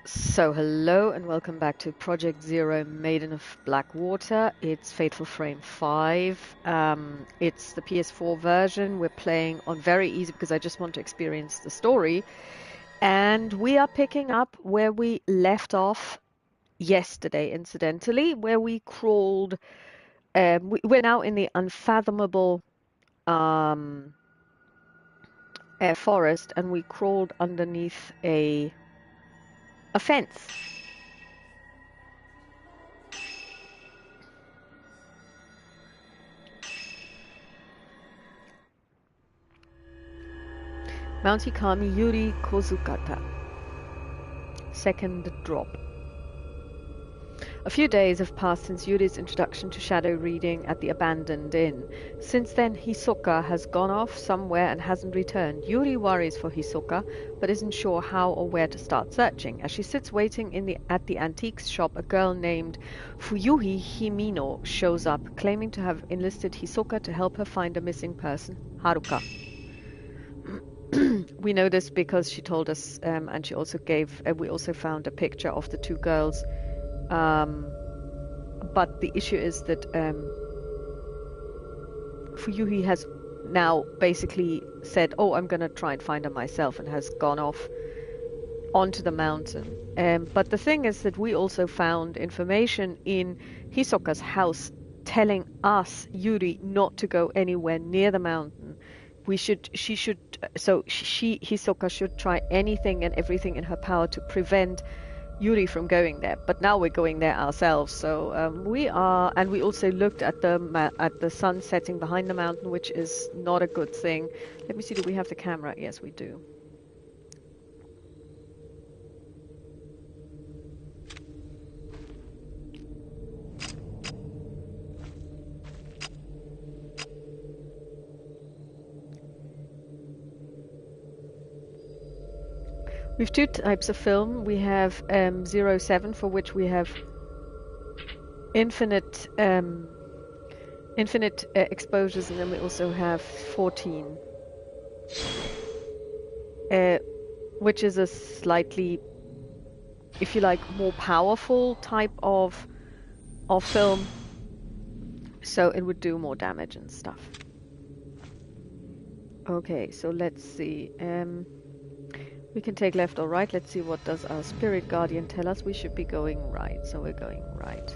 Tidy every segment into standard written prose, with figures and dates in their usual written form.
So hello and welcome back to Project Zero Maiden of Blackwater. It's Fateful Frame 5. It's the PS4 version. We're playing on very easy because I just want to experience the story. And we are picking up where we left off yesterday, incidentally, where we crawled. We're now in the unfathomable um, forest and we crawled underneath a fence. Mount Hikami Yuri Kozukata. Second drop. A few days have passed since Yuri's introduction to shadow reading at the abandoned inn. Since then, Hisoka has gone off somewhere and hasn't returned. Yuri worries for Hisoka, but isn't sure how or where to start searching. As she sits waiting at the antiques shop, a girl named Fuyuhi Himino shows up, claiming to have enlisted Hisoka to help her find a missing person, Haruka. We know this because she told us, and she also gave. We also found a picture of the two girls. But the issue is that Fuyuhi has now basically said, "Oh, I'm gonna try and find her myself," and has gone off onto the mountain. But the thing is that we also found information in Hisoka's house telling us, Yuri, not to go anywhere near the mountain. Hisoka should try anything and everything in her power to prevent Yuri from going there. But now we're going there ourselves. So we are, and we also looked at the sun setting behind the mountain, which is not a good thing. Let me see. Do we have the camera? Yes, we do. We have two types of film. We have 07, for which we have infinite exposures, and then we also have 14, which is a slightly, if you like, more powerful type of film. So it would do more damage and stuff. Okay, so let's see. We can take left or right. Let's see, what does our spirit guardian tell us? We should be going right, so we're going right.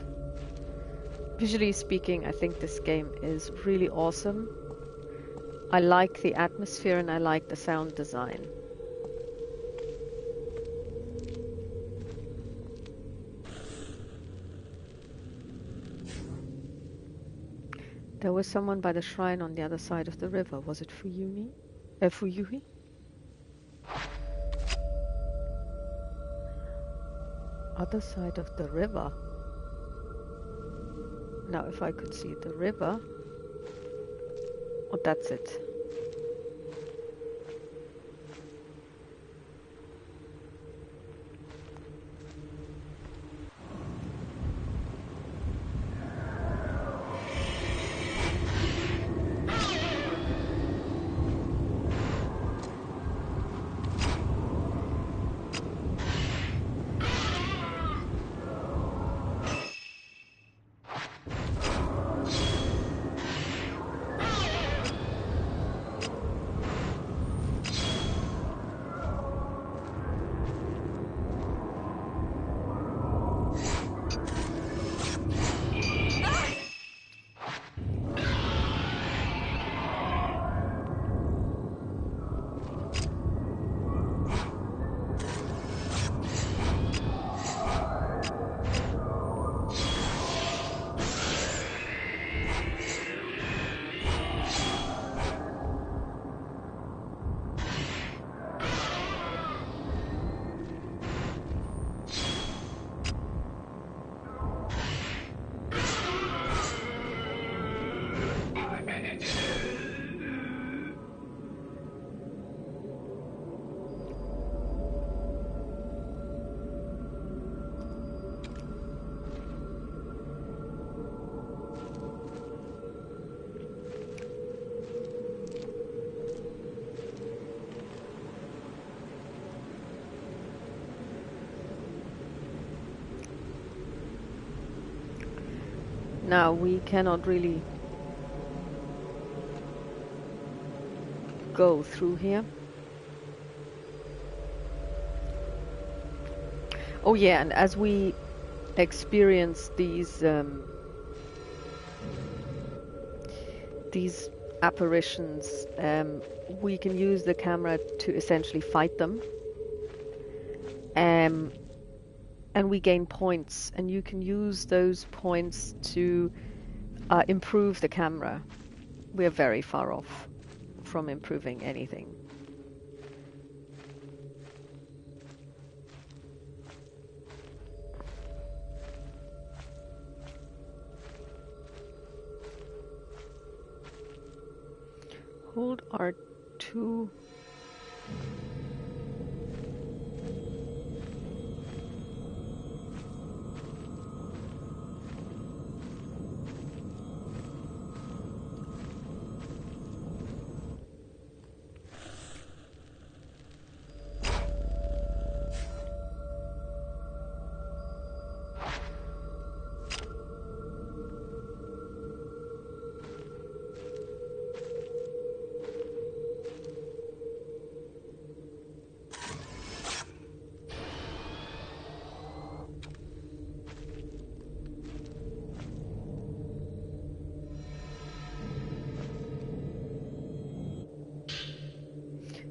Visually speaking, I think this game is really awesome. I like the atmosphere and I like the sound design. There was someone by the shrine on the other side of the river. Was it Fuyuhi? Other side of the river. Now, if I could see the river. Oh, that's it. Now we cannot really go through here. Oh yeah, and as we experience these apparitions, we can use the camera to essentially fight them. And we gain points, and you can use those points to improve the camera. We're very far off from improving anything. Hold R2.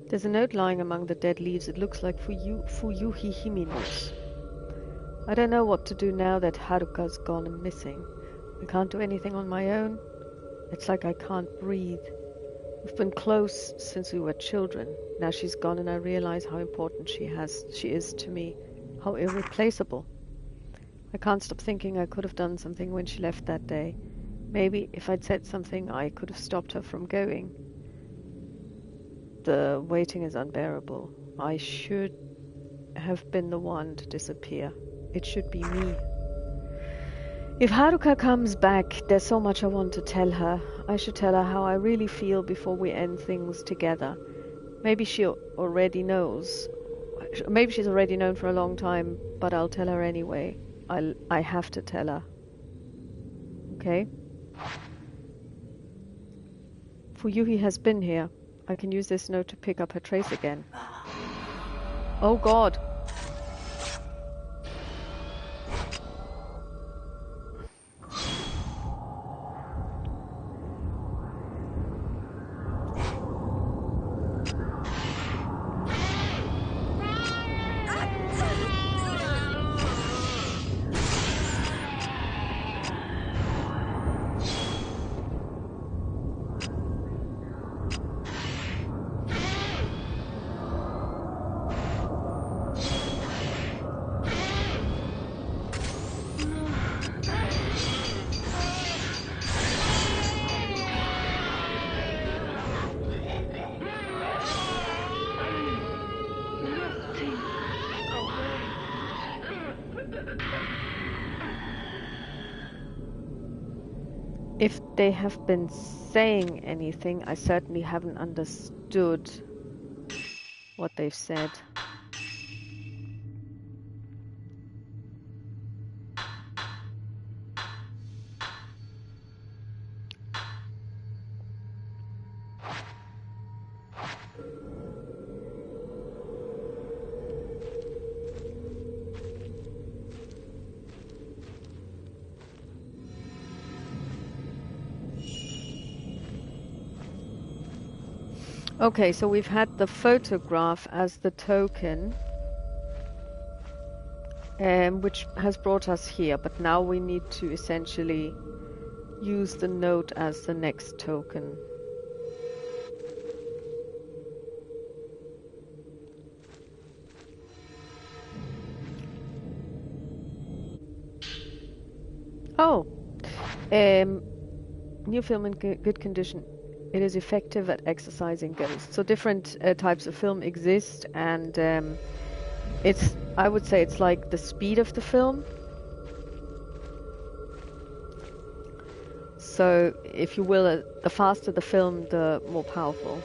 There's a note lying among the dead leaves. It looks like Fuyuhi Himinos. I don't know what to do now that Haruka's gone and missing. I can't do anything on my own. It's like I can't breathe. We've been close since we were children. Now she's gone and I realize how important she is to me. How irreplaceable. I can't stop thinking I could have done something when she left that day. Maybe if I'd said something, I could have stopped her from going. The waiting is unbearable. I should have been the one to disappear. It should be me. If Haruka comes back, there's so much I want to tell her. I should tell her how I really feel before we end things together. Maybe she already knows. Maybe she's already known for a long time, but I'll tell her anyway. I have to tell her. Okay? Fuyuhi has been here. I can use this note to pick up her trace again. Oh God. If they have been saying anything, I certainly haven't understood what they've said. Okay, so we've had the photograph as the token, which has brought us here, but now we need to essentially use the note as the next token. Oh, new film in good condition. It is effective at exorcising ghosts. So different types of film exist, and I would say it's like the speed of the film. So, if you will, the faster the film, the more powerful.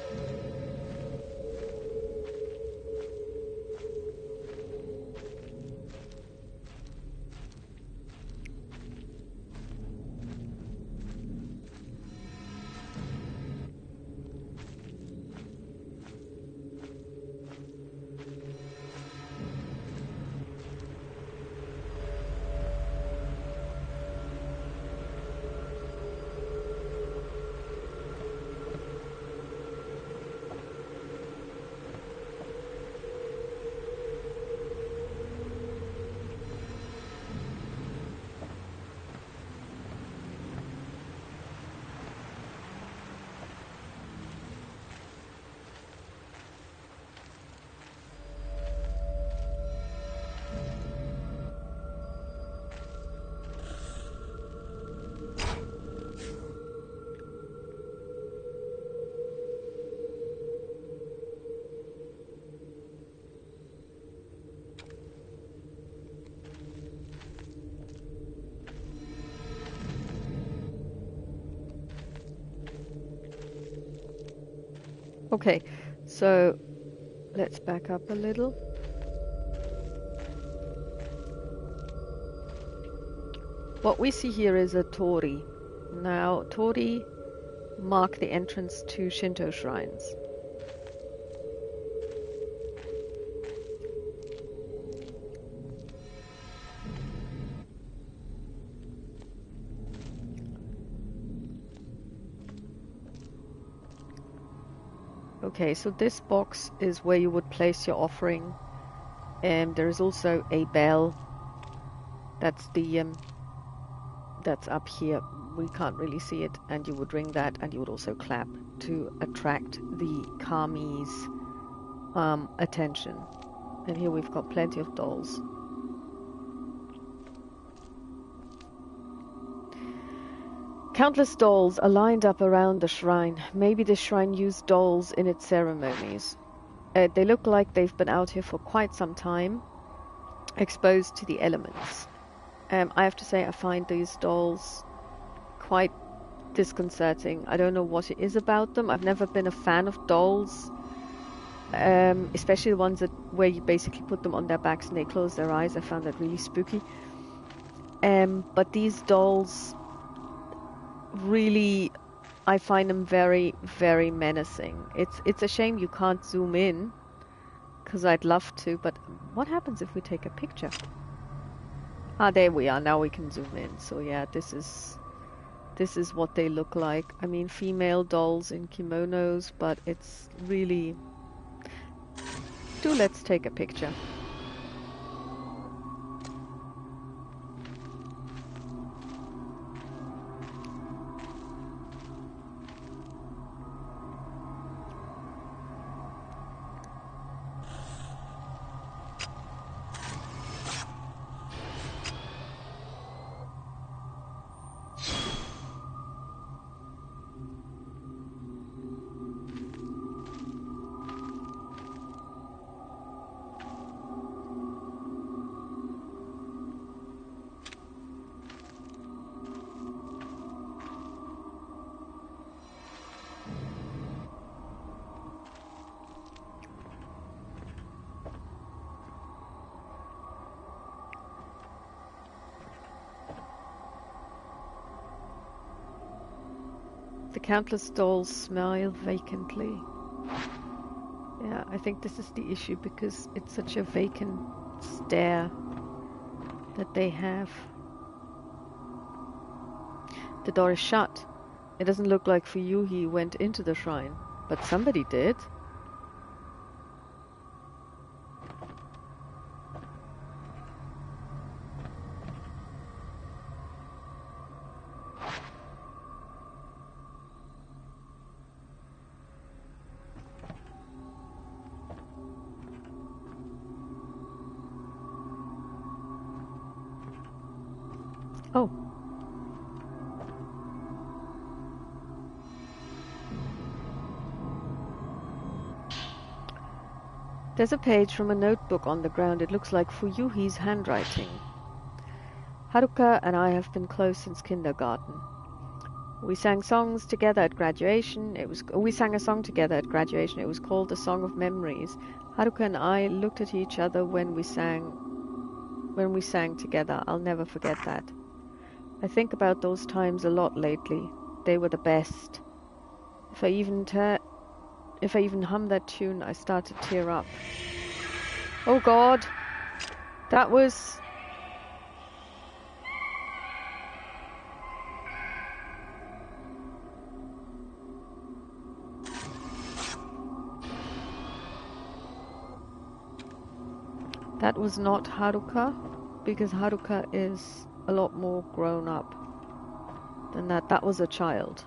Okay, so let's back up a little. What we see here is a tori. Now, tori mark the entrance to Shinto shrines. Okay, so this box is where you would place your offering. There is also a bell. That's the that's up here. We can't really see it, and you would ring that, and you would also clap to attract the kami's attention. And here we've got plenty of dolls. Countless dolls are lined up around the shrine. Maybe the shrine used dolls in its ceremonies. They look like they've been out here for quite some time, exposed to the elements. I have to say I find these dolls quite disconcerting. I don't know what it is about them. I've never been a fan of dolls, especially the ones where you basically put them on their backs and they close their eyes. I found that really spooky. But these dolls, really, I find them very, very menacing. It's a shame you can't zoom in, because I'd love to, but what happens if we take a picture? Ah, there we are. Now we can zoom in. So yeah, this is what they look like. I mean, female dolls in kimonos, but it's really... Let's take a picture. The countless dolls smile vacantly. Yeah, I think this is the issue, because it's such a vacant stare that they have. The door is shut. It doesn't look like Fuyuhi went into the shrine, but somebody did. Oh. There's a page from a notebook on the ground. It looks like Fuyuhi's handwriting. Haruka and I have been close since kindergarten. We sang songs together at graduation. We sang a song together at graduation. It was called The Song of Memories. Haruka and I looked at each other when we sang together. I'll never forget that. I think about those times a lot lately. They were the best. If I even hum that tune, I start to tear up. Oh God, that was... That was not Haruka, because Haruka is a lot more grown up than that. That was a child.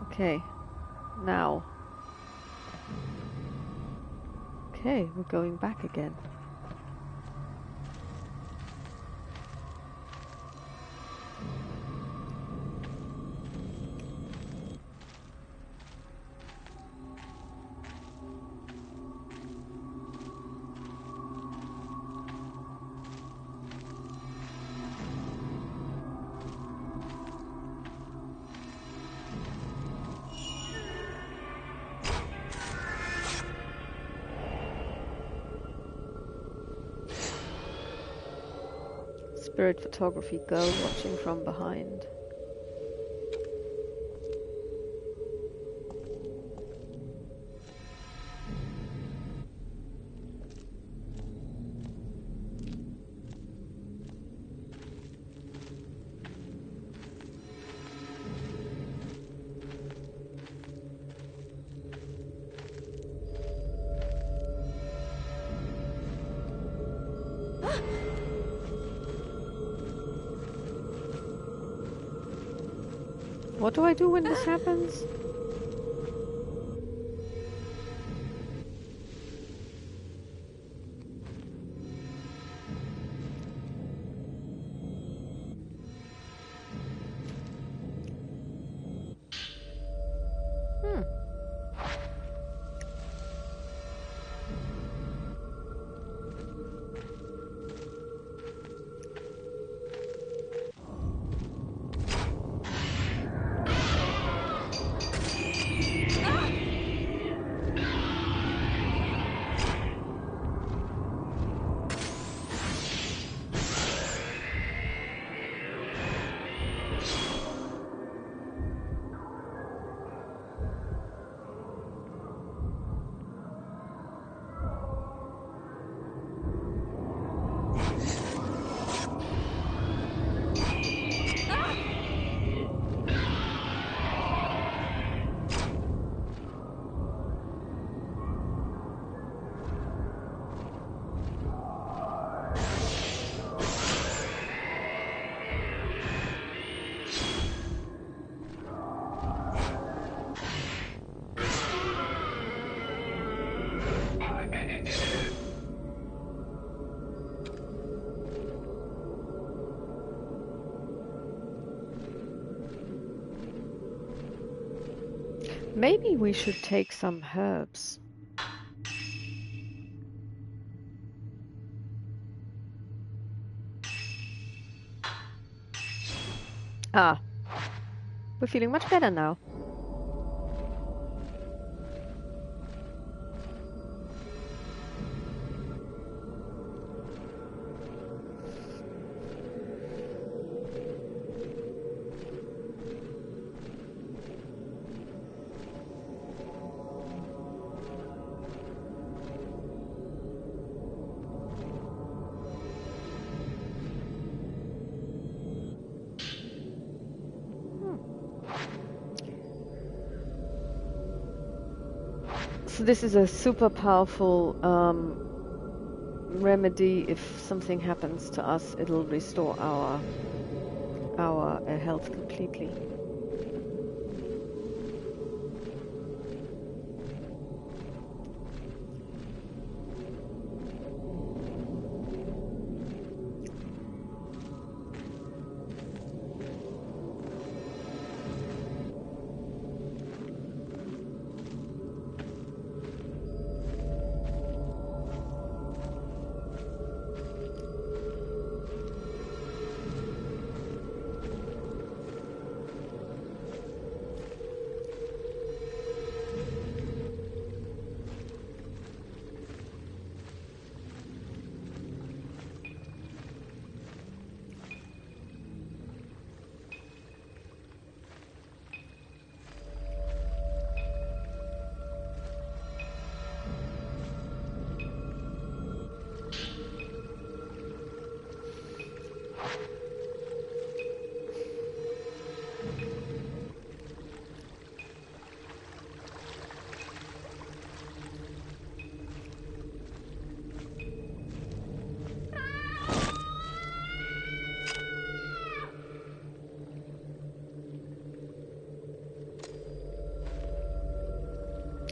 Okay, now. Okay, we're going back again. Spirit photography, girl watching from behind. What do I do when this happens? Maybe we should take some herbs. Ah, we're feeling much better now. So this is a super powerful remedy. If something happens to us, it'll restore our health completely.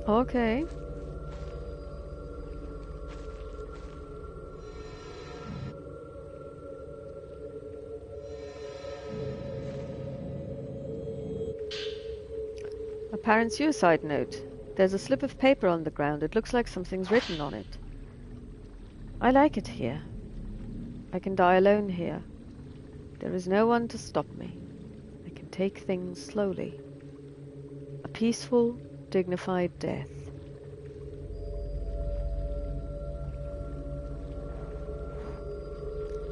Okay. Apparent suicide note. There's a slip of paper on the ground. It looks like something's written on it. I like it here. I can die alone here. There is no one to stop me. I can take things slowly. A peaceful, dignified death.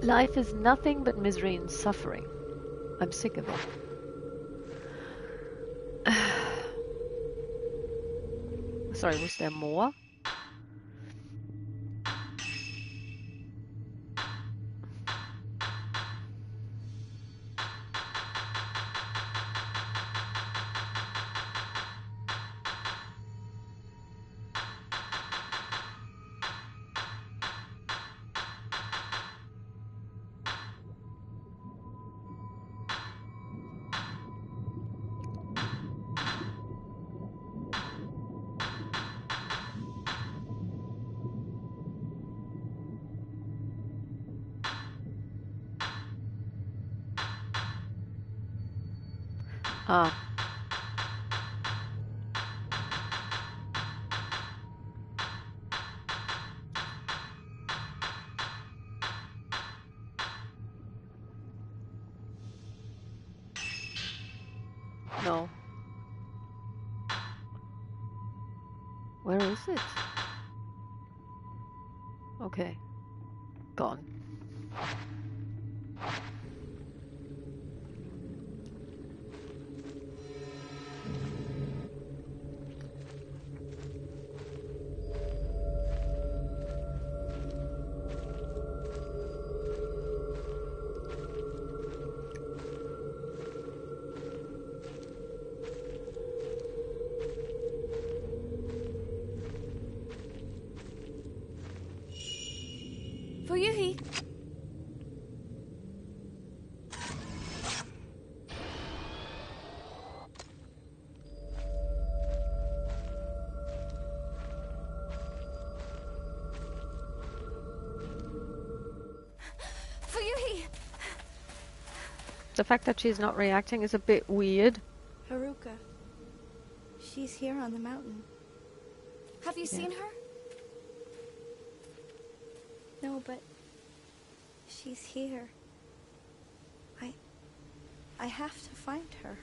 Life is nothing but misery and suffering. I'm sick of it. Sorry, was there more? Ah. No. Where is it? Okay. Gone. Fuyuhi! Fuyuhi! The fact that she's not reacting is a bit weird. Haruka. She's here on the mountain. Have you seen her? No, but she's here. I have to find her.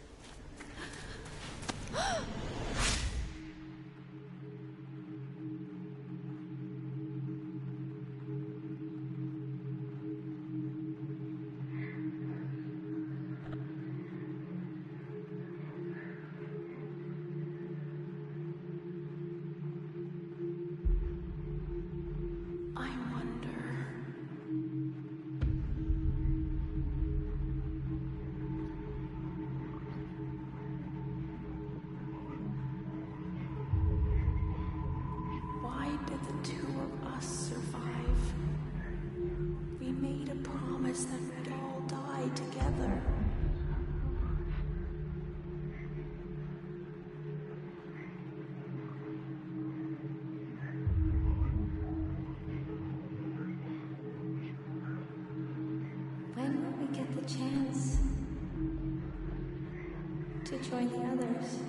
Chance to join the others.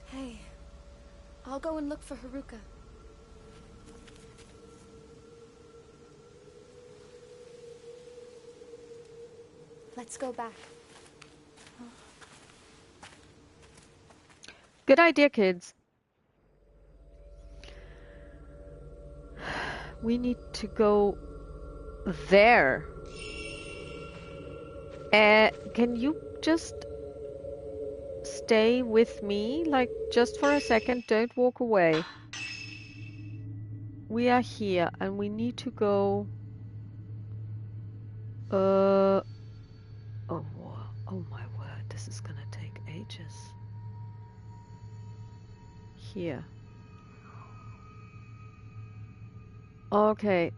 Hey, I'll go and look for Haruka. Let's go back. Good idea, kids. We need to go there. Can you just stay with me? Like, just for a second, don't walk away. We are here and we need to go... Oh my word, this is gonna take ages. Here. Okay,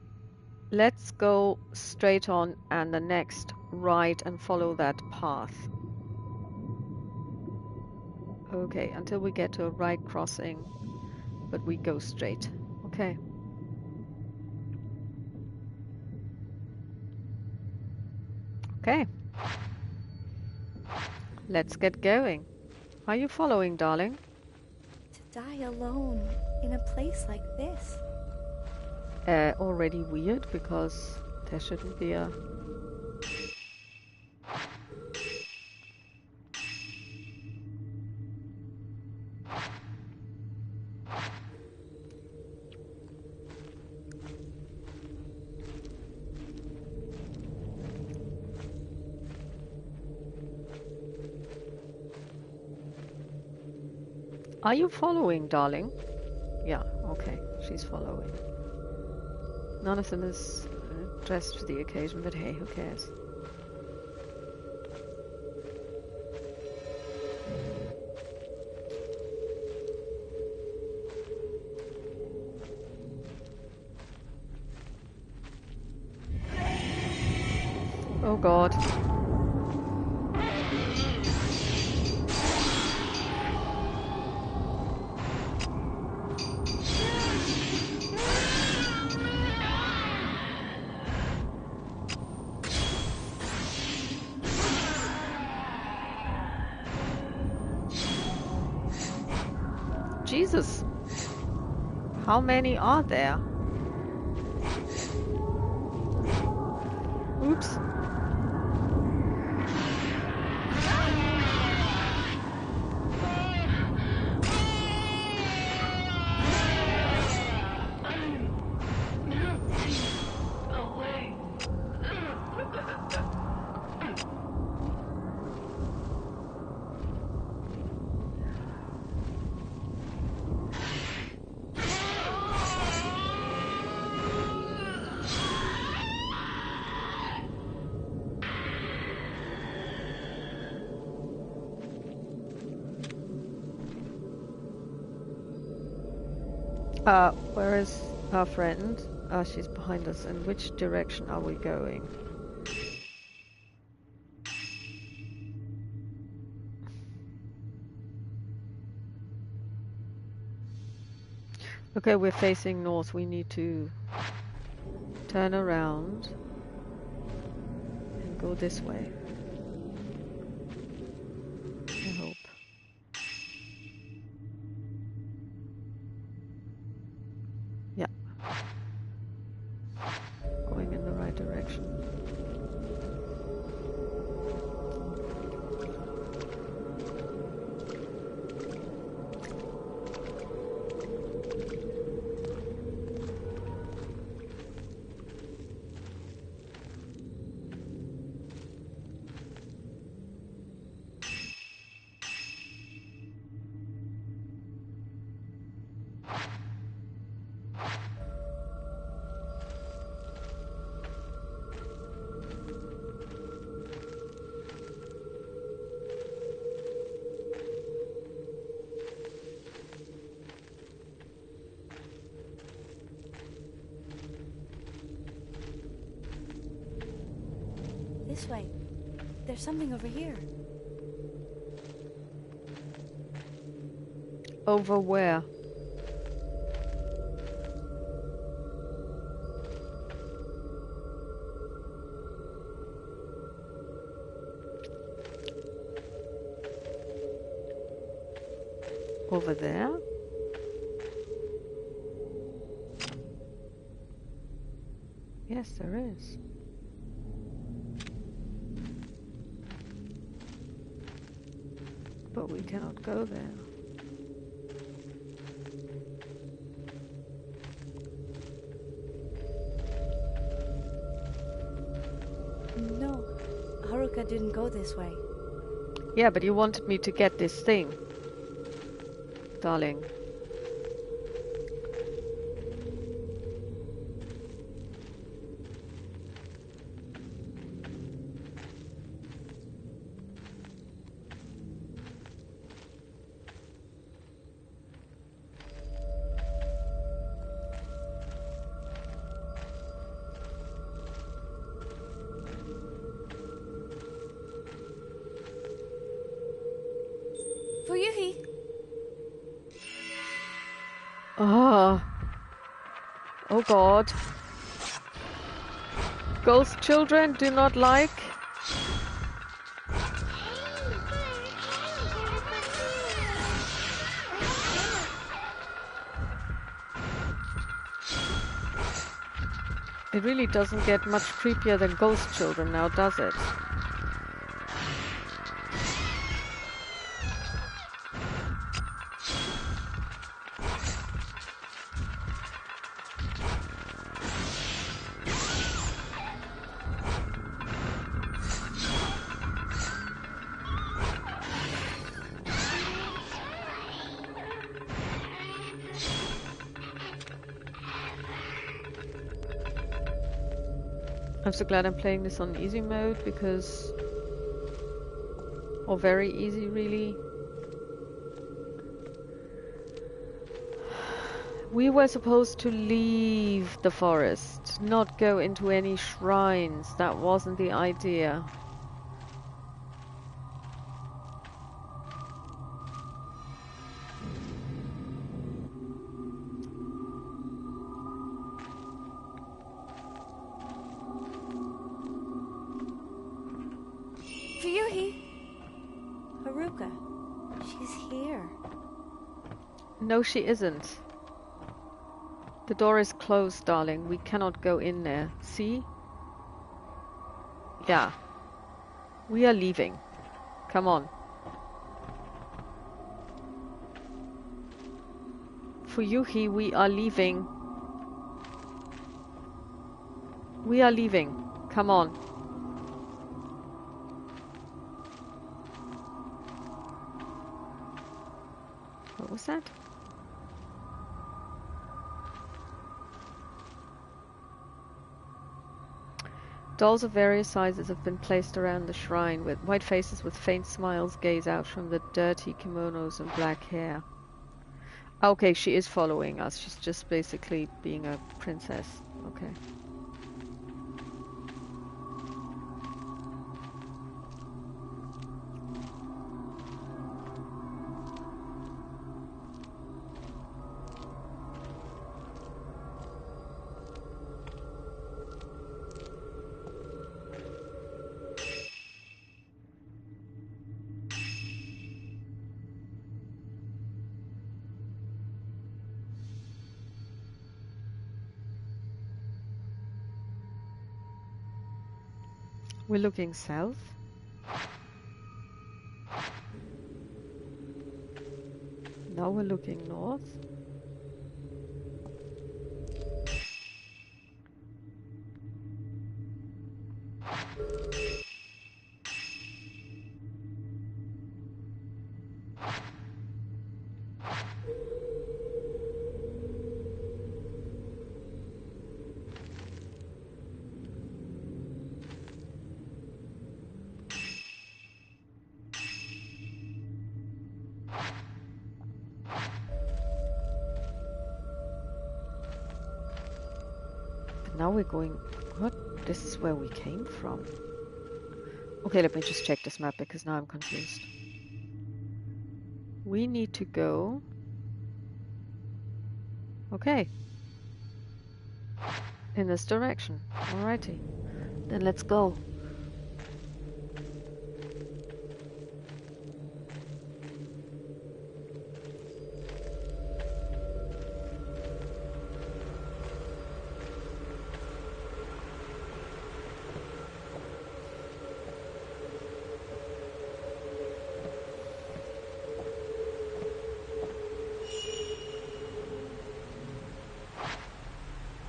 let's go straight on and the next right and follow that path. Okay, until we get to a right crossing, but we go straight. Okay. Okay. Let's get going. Are you following, darling? To die alone in a place like this. Already weird because there shouldn't be a... Are you following, darling? Yeah, okay, she's following. None of them is dressed for the occasion, but hey, who cares? Oh God. Jesus. How many are there? Oops. Where is our friend? She's behind us. In which direction are we going? Okay, we're facing north. We need to turn around and go this way. I hope. Yeah. Going in the right direction. This way. There's something over here. Over where? Over there? Yes, there is. But we cannot go there. No, Haruka didn't go this way. Yeah, but you wanted me to get this thing, darling. Fuyuhi! Oh. Oh God. Ghost children do not like. It really doesn't get much creepier than ghost children now, does it? I'm so glad I'm playing this on easy mode because... Or very easy, really. We were supposed to leave the forest, not go into any shrines. That wasn't the idea. Fuyuhi! Haruka, she's here. No, she isn't. The door is closed, darling. We cannot go in there. See? Yeah. We are leaving. Come on. Fuyuhi, we are leaving. We are leaving. Come on. What was that? Dolls of various sizes have been placed around the shrine, with white faces with faint smiles gaze out from the dirty kimonos and black hair. Okay, she is following us. She's just basically being a princess. Okay. We're looking south. Now we're looking north. Now we're going... What? This is where we came from. Okay, let me just check this map because now I'm confused. We need to go... Okay. In this direction. Alrighty. Then let's go.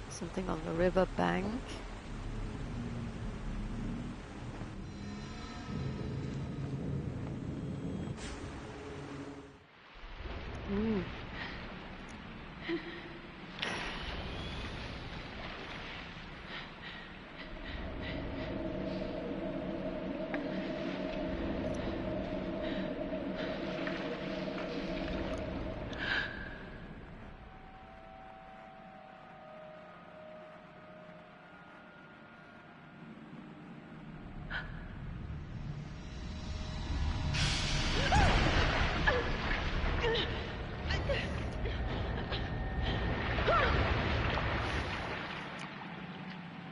Something on the river bank. Ooh.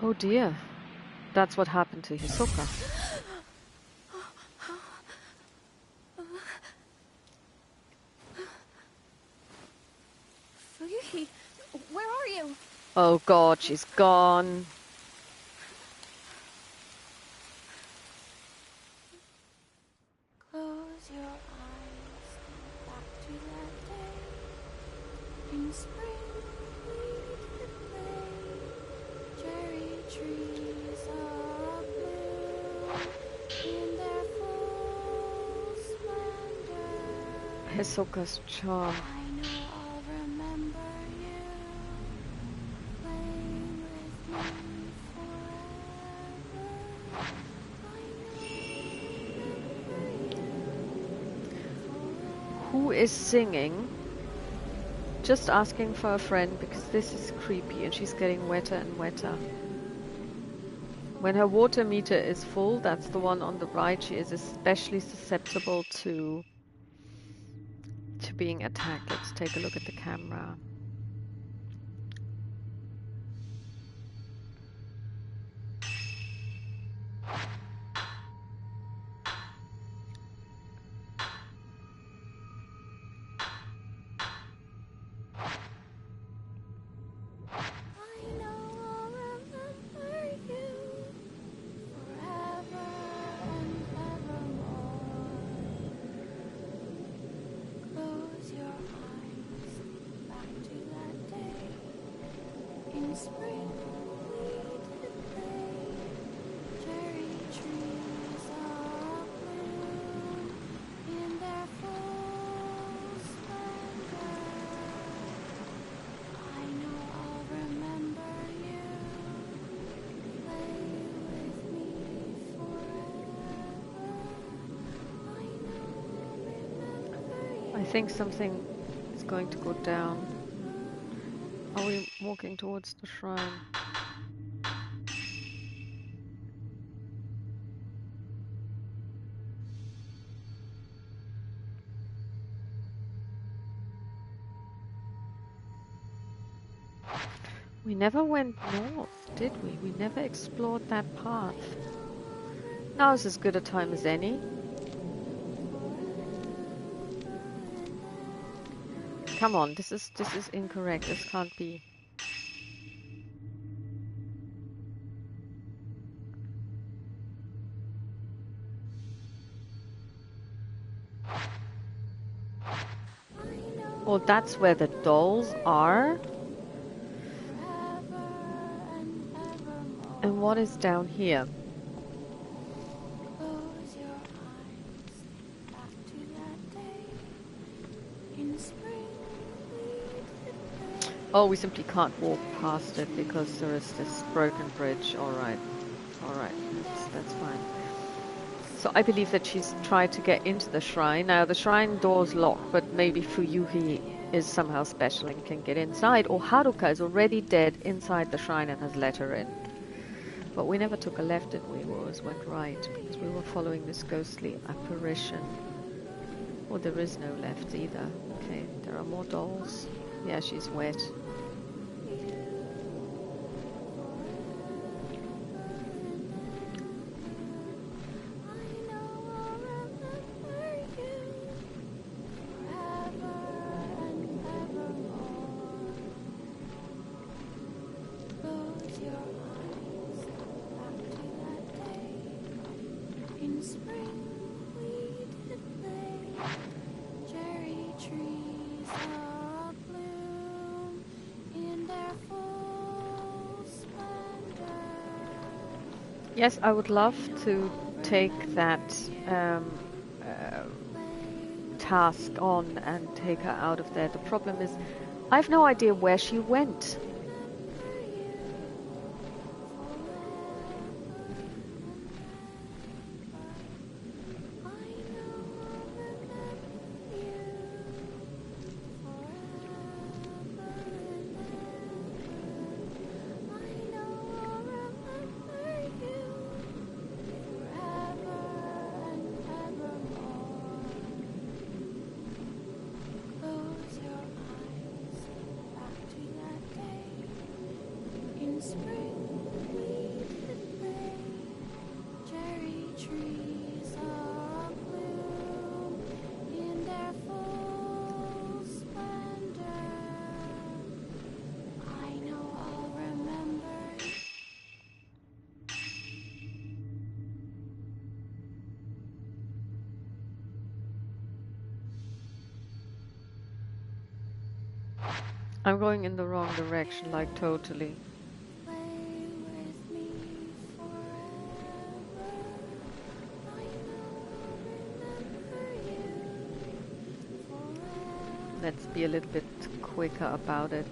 Oh dear. That's what happened to Hisoka. Fuyuhi, where are you? Oh god, she's gone. Close your eyes, think back to that day. In spring, we did play. Cherry trees are blue in their full splendor. Hisoka's charm. I know I'll remember you, playing with me forever. Who is singing? Just asking for a friend because this is creepy and she's getting wetter and wetter. When her water meter is full, that's the one on the right, she is especially susceptible to being attacked. Let's take a look at the camera. I think something is going to go down. Are we walking towards the shrine? We never went north, did we? We never explored that path. Now is as good a time as any. Come on, this is incorrect. This can't be. Oh, that's where the dolls are. And what is down here? Oh, we simply can't walk past it because there is this broken bridge. All right, that's fine. So I believe that she's tried to get into the shrine. Now the shrine door's locked, but maybe Fuyuhi is somehow special and can get inside, or Haruka is already dead inside the shrine and has let her in. But we never took a left, did we? We always went right because we were following this ghostly apparition. Oh, there is no left either. Okay, there are more dolls. Yeah, she's wet. Yes, I would love to take that task on and take her out of there. The problem is, I have no idea where she went. I'm going in the wrong direction, like totally. Let's be a little bit quicker about it.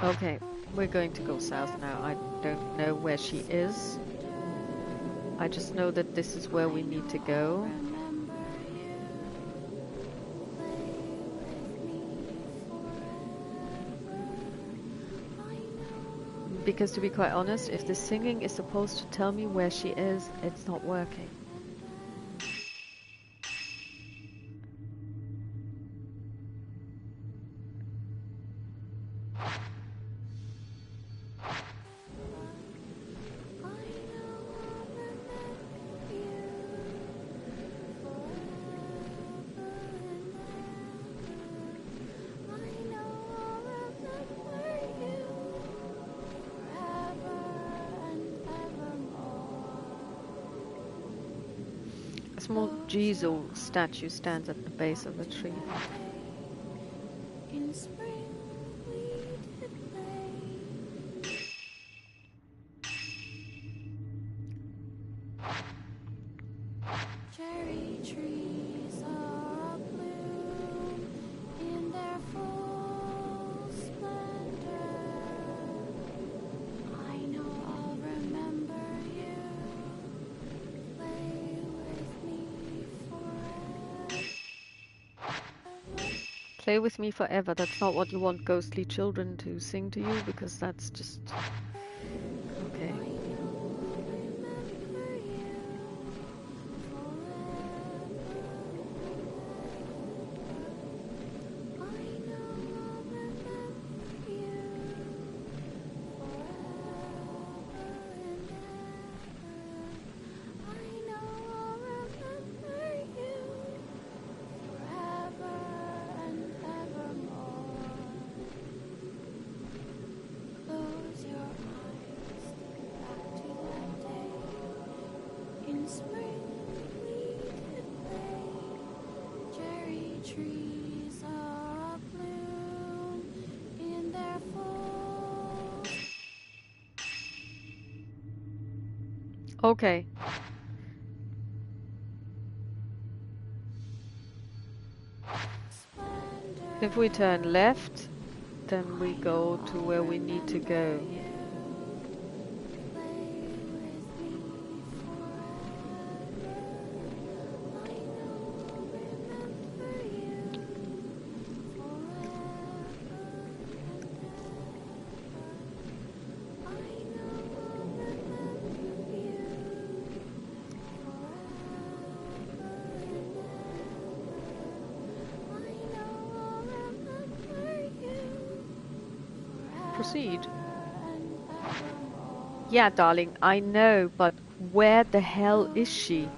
Okay, we're going to go south now. I don't know where she is. I just know that this is where we need to go. Because to be quite honest, if the singing is supposed to tell me where she is, it's not working. A small Jesus statue stands at the base of the tree. In spring we did play. Cherry trees are abloom in their full splendor. I know I'll remember you. Play with me forever. Play with me forever. That's not what you want ghostly children to sing to you, because that's just... Okay. Trees are abloom in their full. Okay. If we turn left, then we go to where we need to go. Proceed. Yeah, darling, I know, but where the hell is she?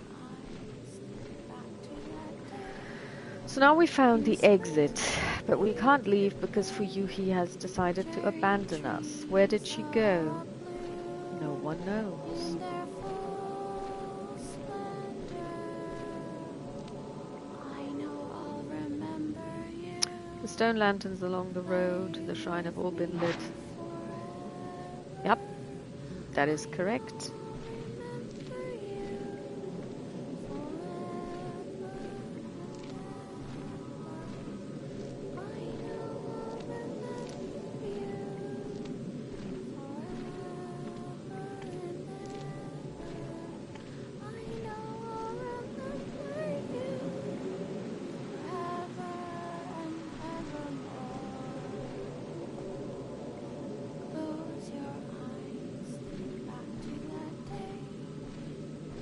So now we found the exit, but we can't leave because for you he has decided to abandon us. Where did she go? No one knows. The stone lanterns along the road to the shrine have all been lit. Yep, that is correct.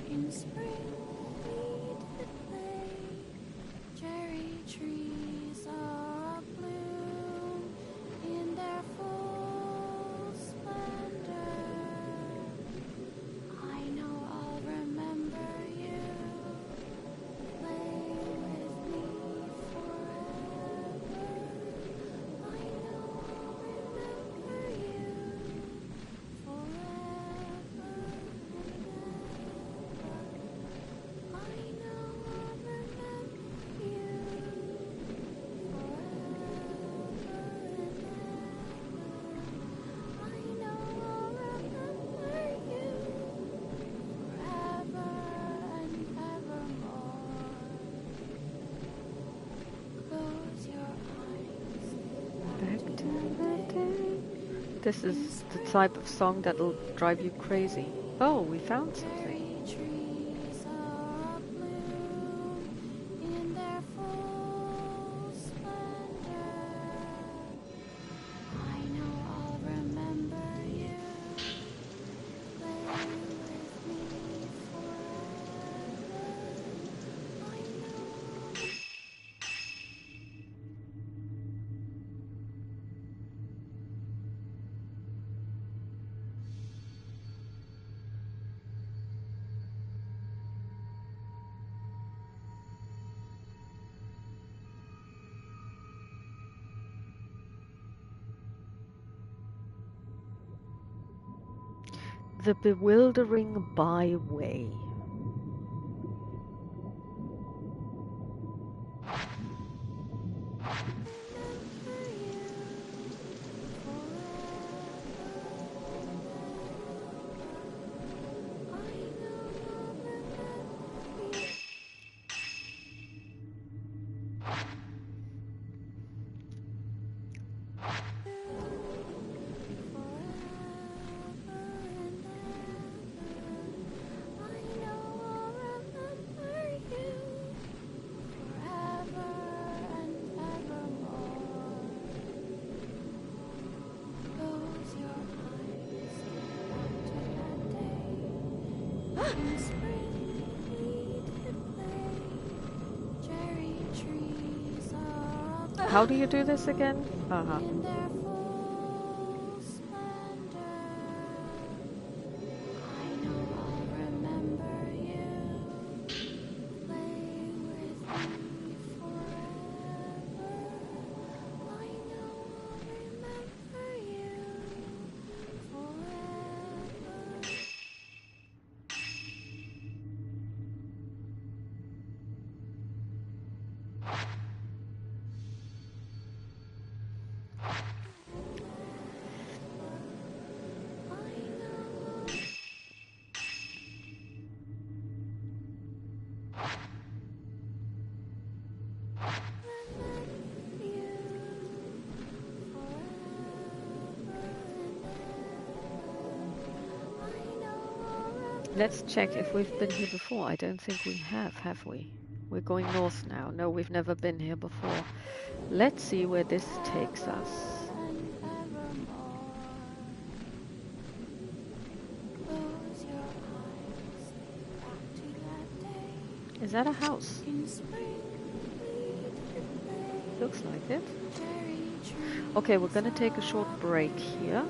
In spring we did play. Cherry trees are abloom in their full splendor. I know I'll remember you. Play with me forever. I know I'll remember you forever and ever. This is the type of song that'll drive you crazy. Oh, we found something. Cherry trees are bloom in their full splendor. I know I'll remember you. Play with me forever. I know. The Bewildering Byway. How do you do this again? Uh-huh. In their full splendor, I know I'll remember you. Play with me forever. I know I'll remember you forever. Let's check if we've been here before. I don't think we have we? We're going north now. No, we've never been here before. Let's see where this takes us. Is that a house? Looks like it. Okay, we're gonna take a short break here.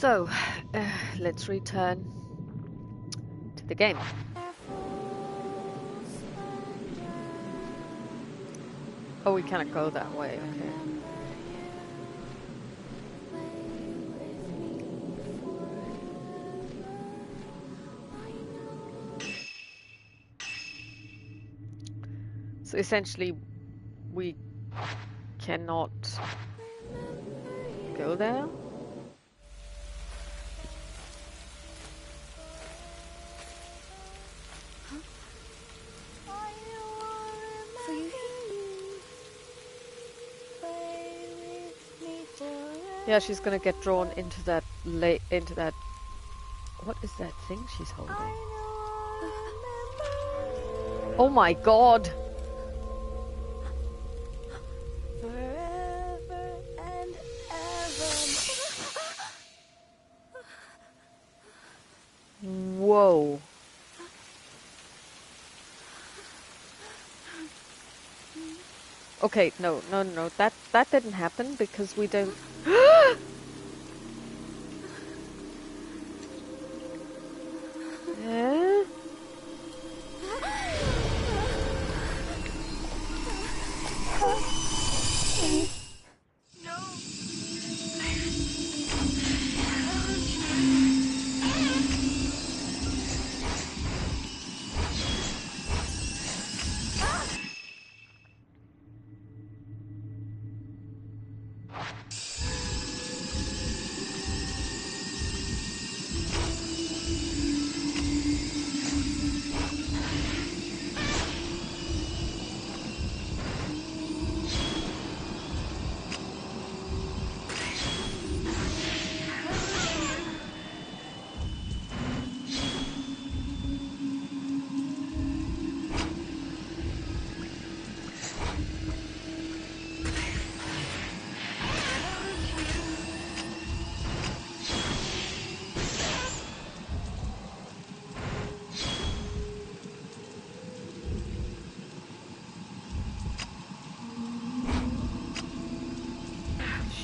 So, let's return to the game. Oh, we cannot go that way, okay. So essentially, we cannot go there. Yeah, she's gonna get drawn into that What is that thing she's holding? Oh my god! Forever and ever. Whoa. Okay, no. That didn't happen because we don't. Eh?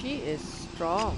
She is strong.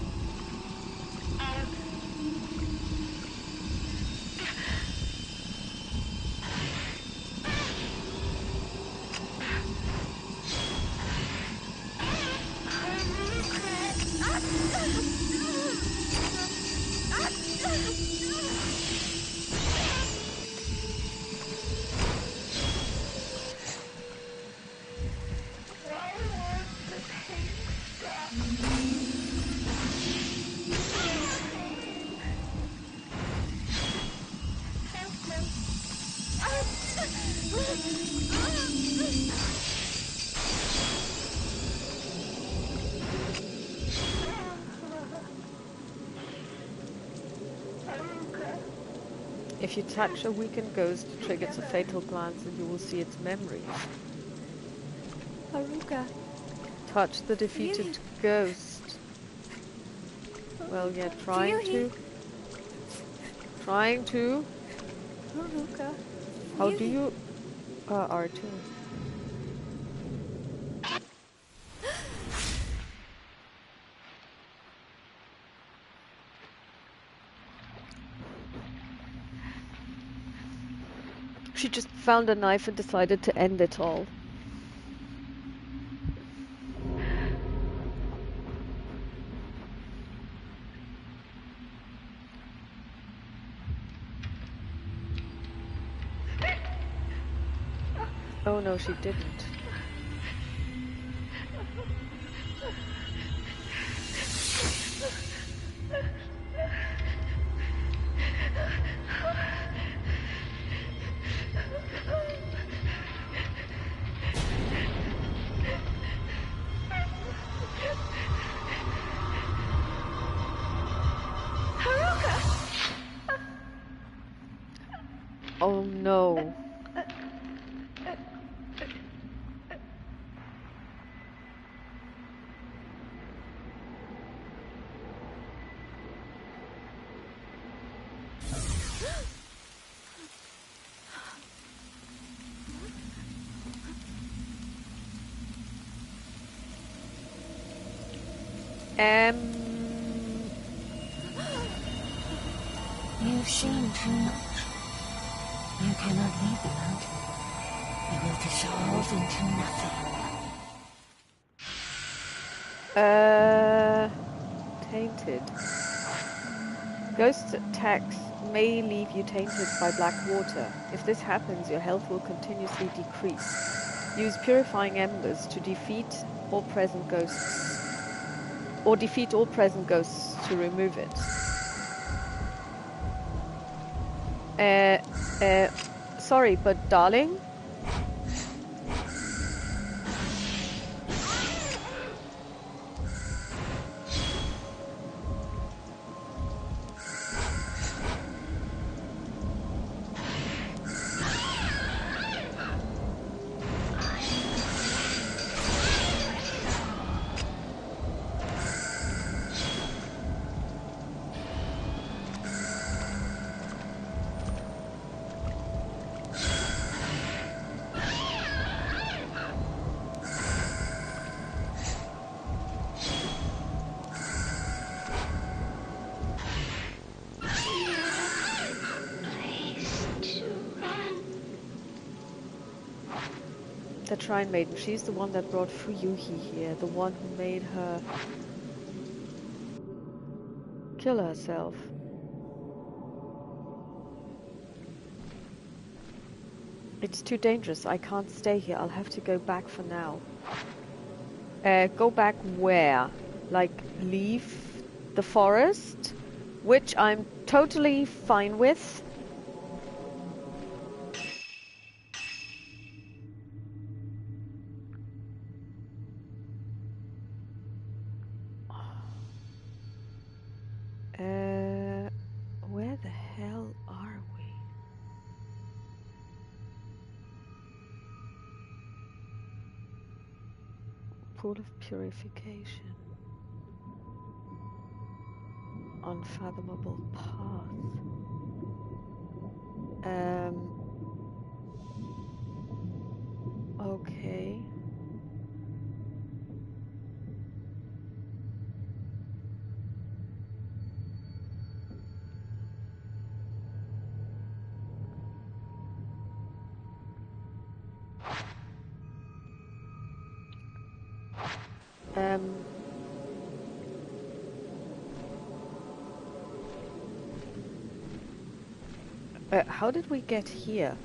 If you touch a weakened ghost, it triggers a fatal glance and you will see its memories. Haruka. Touch the defeated ghost. Well, yeah, trying to. Haruka. How do you... R2. She just found a knife and decided to end it all. Oh no, she didn't. Oh no. You've seen too much. You cannot leave the mountain. You will dissolve into nothing. Tainted. Ghost attacks may leave you tainted by black water. If this happens, your health will continuously decrease. Use purifying embers to defeat all present ghosts, or defeat all present ghosts to remove it. Sorry, but darling? The Shrine Maiden. She's the one that brought Fuyuhi here. The one who made her kill herself. It's too dangerous. I can't stay here. I'll have to go back for now. Go back where? Like, leave the forest? Which I'm totally fine with. Where the hell are we? Pool of purification. Unfathomable path. Okay. How did we get here?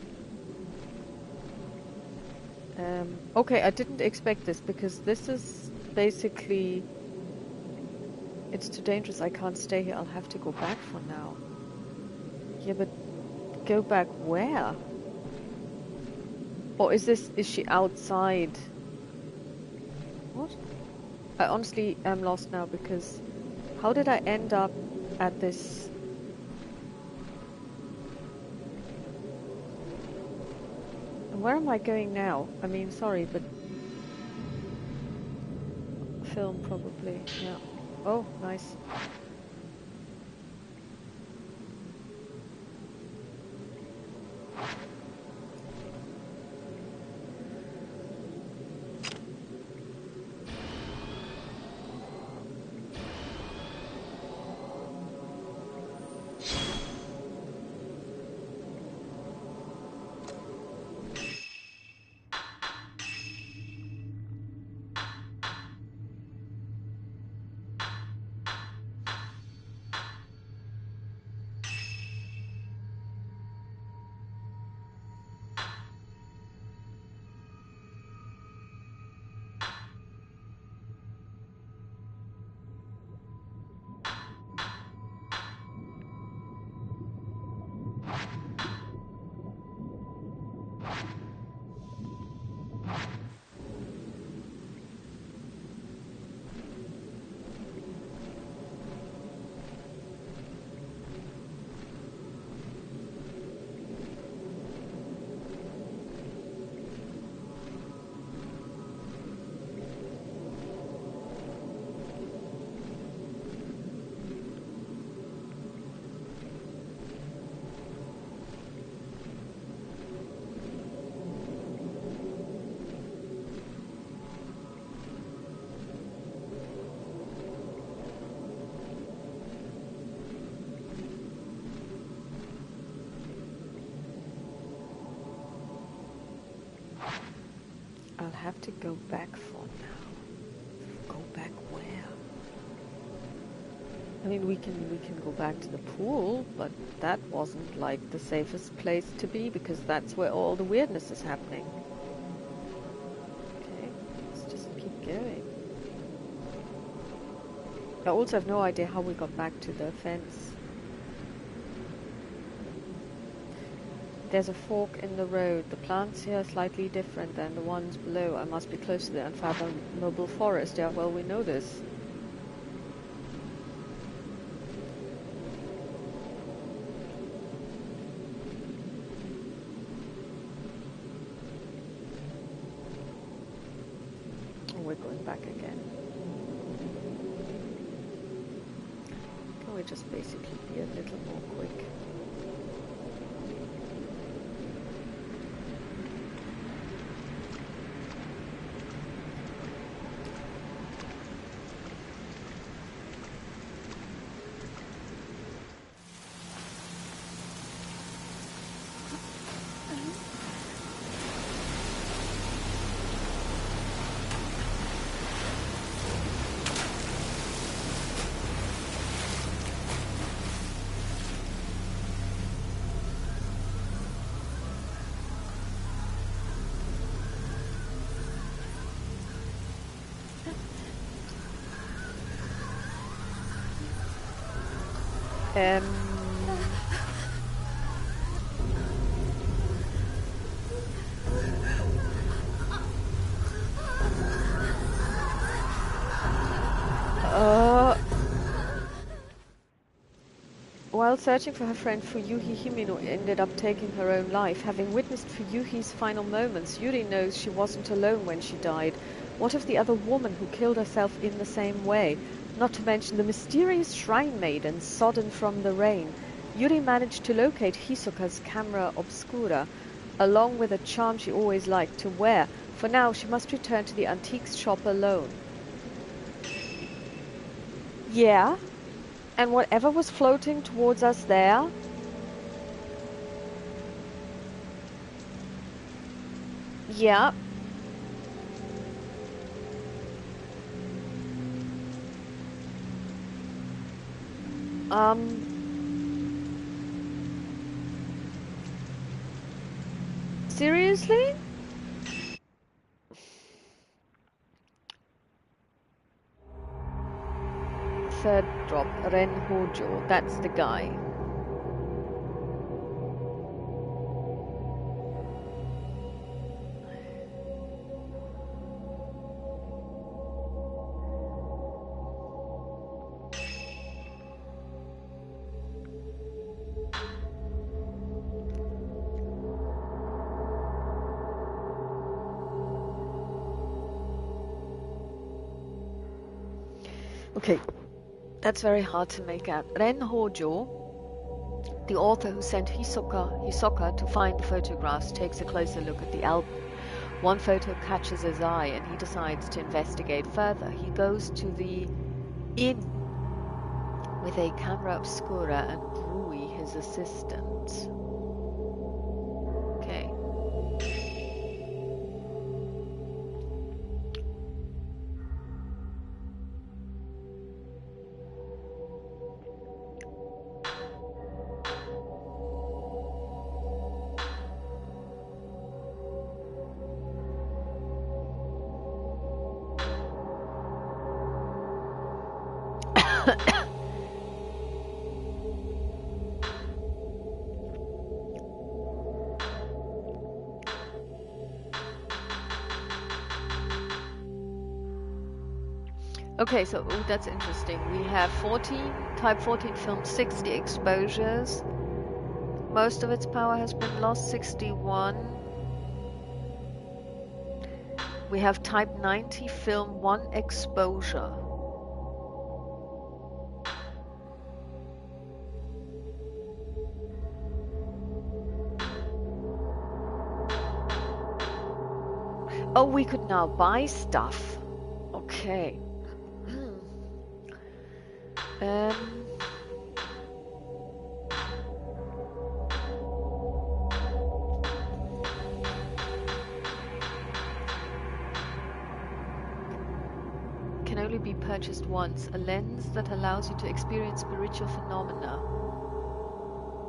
Okay, I didn't expect this because this is basically... It's too dangerous. I can't stay here. I'll have to go back for now. Yeah, but go back where? Or is she outside? What? I honestly am lost now because how did I end up at this? Where am I going now? I mean, sorry, but film probably, yeah. Oh, nice. I'll have to go back for now. Go back where? I mean, we can go back to the pool, but that wasn't like the safest place to be because that's where all the weirdness is happening. Okay, let's just keep going. I also have no idea how we got back to the fence. There's a fork in the road. The plants here are slightly different than the ones below. I must be close to the unfathomable forest. Yeah, well, we know this. Oh, we're going back again. Can we just basically be a little more quick? Um, While searching for her friend Fuyuhi, Himino ended up taking her own life. Having witnessed Fuyuhi's final moments, Yuri knows she wasn't alone when she died. What of the other woman who killed herself in the same way? Not to mention the mysterious shrine maiden, sodden from the rain. Yuri managed to locate Hisoka's camera obscura, along with a charm she always liked to wear. For now, she must return to the antiques shop alone. Yeah? And whatever was floating towards us there? Yeah. Seriously? Third drop, Ren Hojo. That's the guy. Okay, that's very hard to make out. Ren Hojo, the author who sent Hisoka to find the photographs, takes a closer look at the album. One photo catches his eye and he decides to investigate further. He goes to the inn with a camera obscura and Rui, his assistant. Okay. Okay, so that's interesting. We have 14, type 14 film, 60 exposures. Most of its power has been lost, 61. We have type 90 film, 1 exposure. Oh, we could now buy stuff. Okay. only be purchased once. A lens that allows you to experience spiritual phenomena.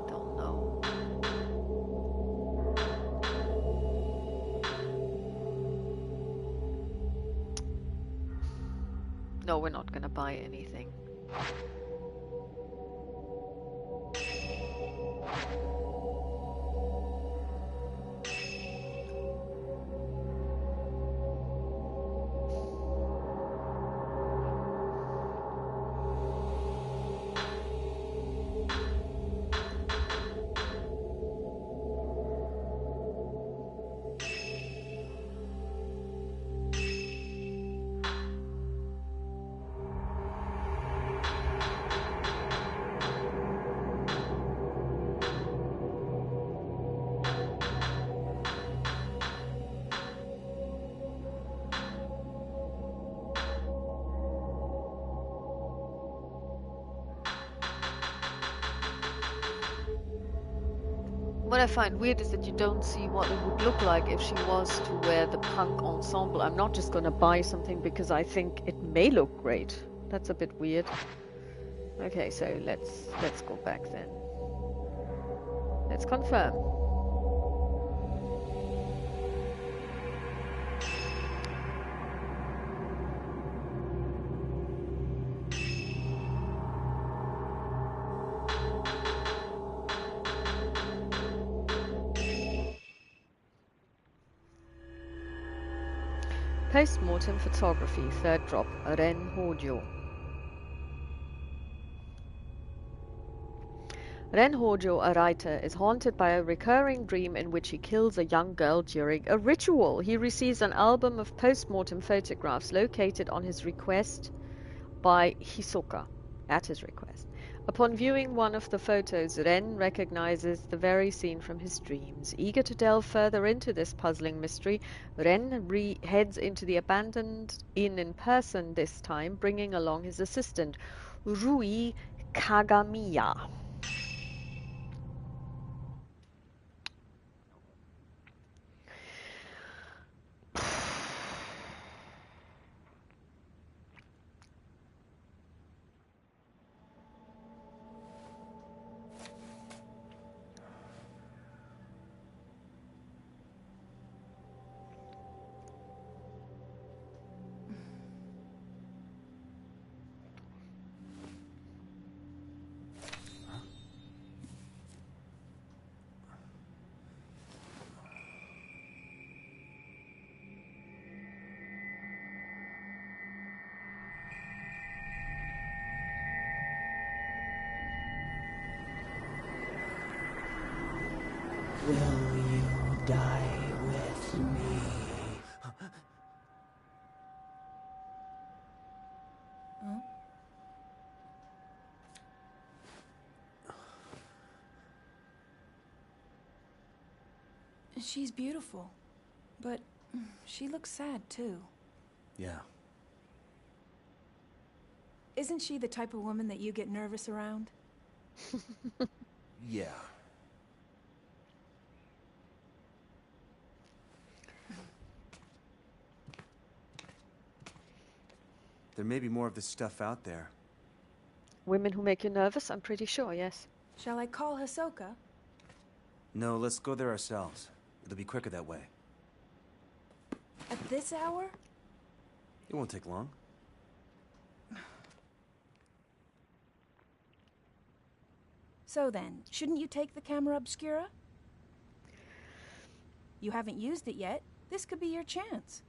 Don't know. No, we're not gonna buy anything. What I find weird is that you don't see what it would look like if she was to wear the punk ensemble. I'm not just gonna buy something because I think it may look great. That's a bit weird. Okay, so let's go back then. Let's confirm. Post-mortem photography, third drop, Ren Hojo. Ren Hojo, a writer, is haunted by a recurring dream in which he kills a young girl during a ritual. He receives an album of post-mortem photographs located on his request by Hisoka, at his request. Upon viewing one of the photos, Ren recognizes the very scene from his dreams. Eager to delve further into this puzzling mystery, Ren heads into the abandoned inn in person this time, bringing along his assistant, Rui Kagamiya. Will you die with me? Huh? She's beautiful, but she looks sad too. Yeah. Isn't she the type of woman that you get nervous around? Yeah. There may be more of this stuff out there. Women who make you nervous? I'm pretty sure, yes. Shall I call Hisoka? No, let's go there ourselves. It'll be quicker that way. At this hour? It won't take long. So then, shouldn't you take the camera obscura? You haven't used it yet. This could be your chance.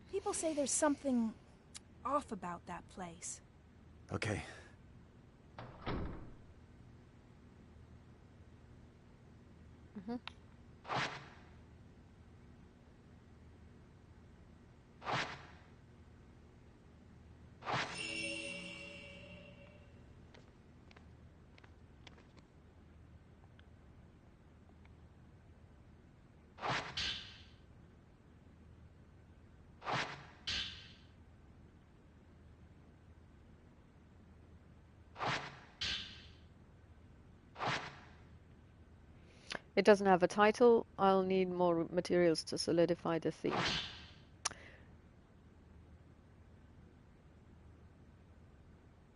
People say there's something off about that place. Okay. Mm-hmm. It doesn't have a title. I'll need more materials to solidify the theme.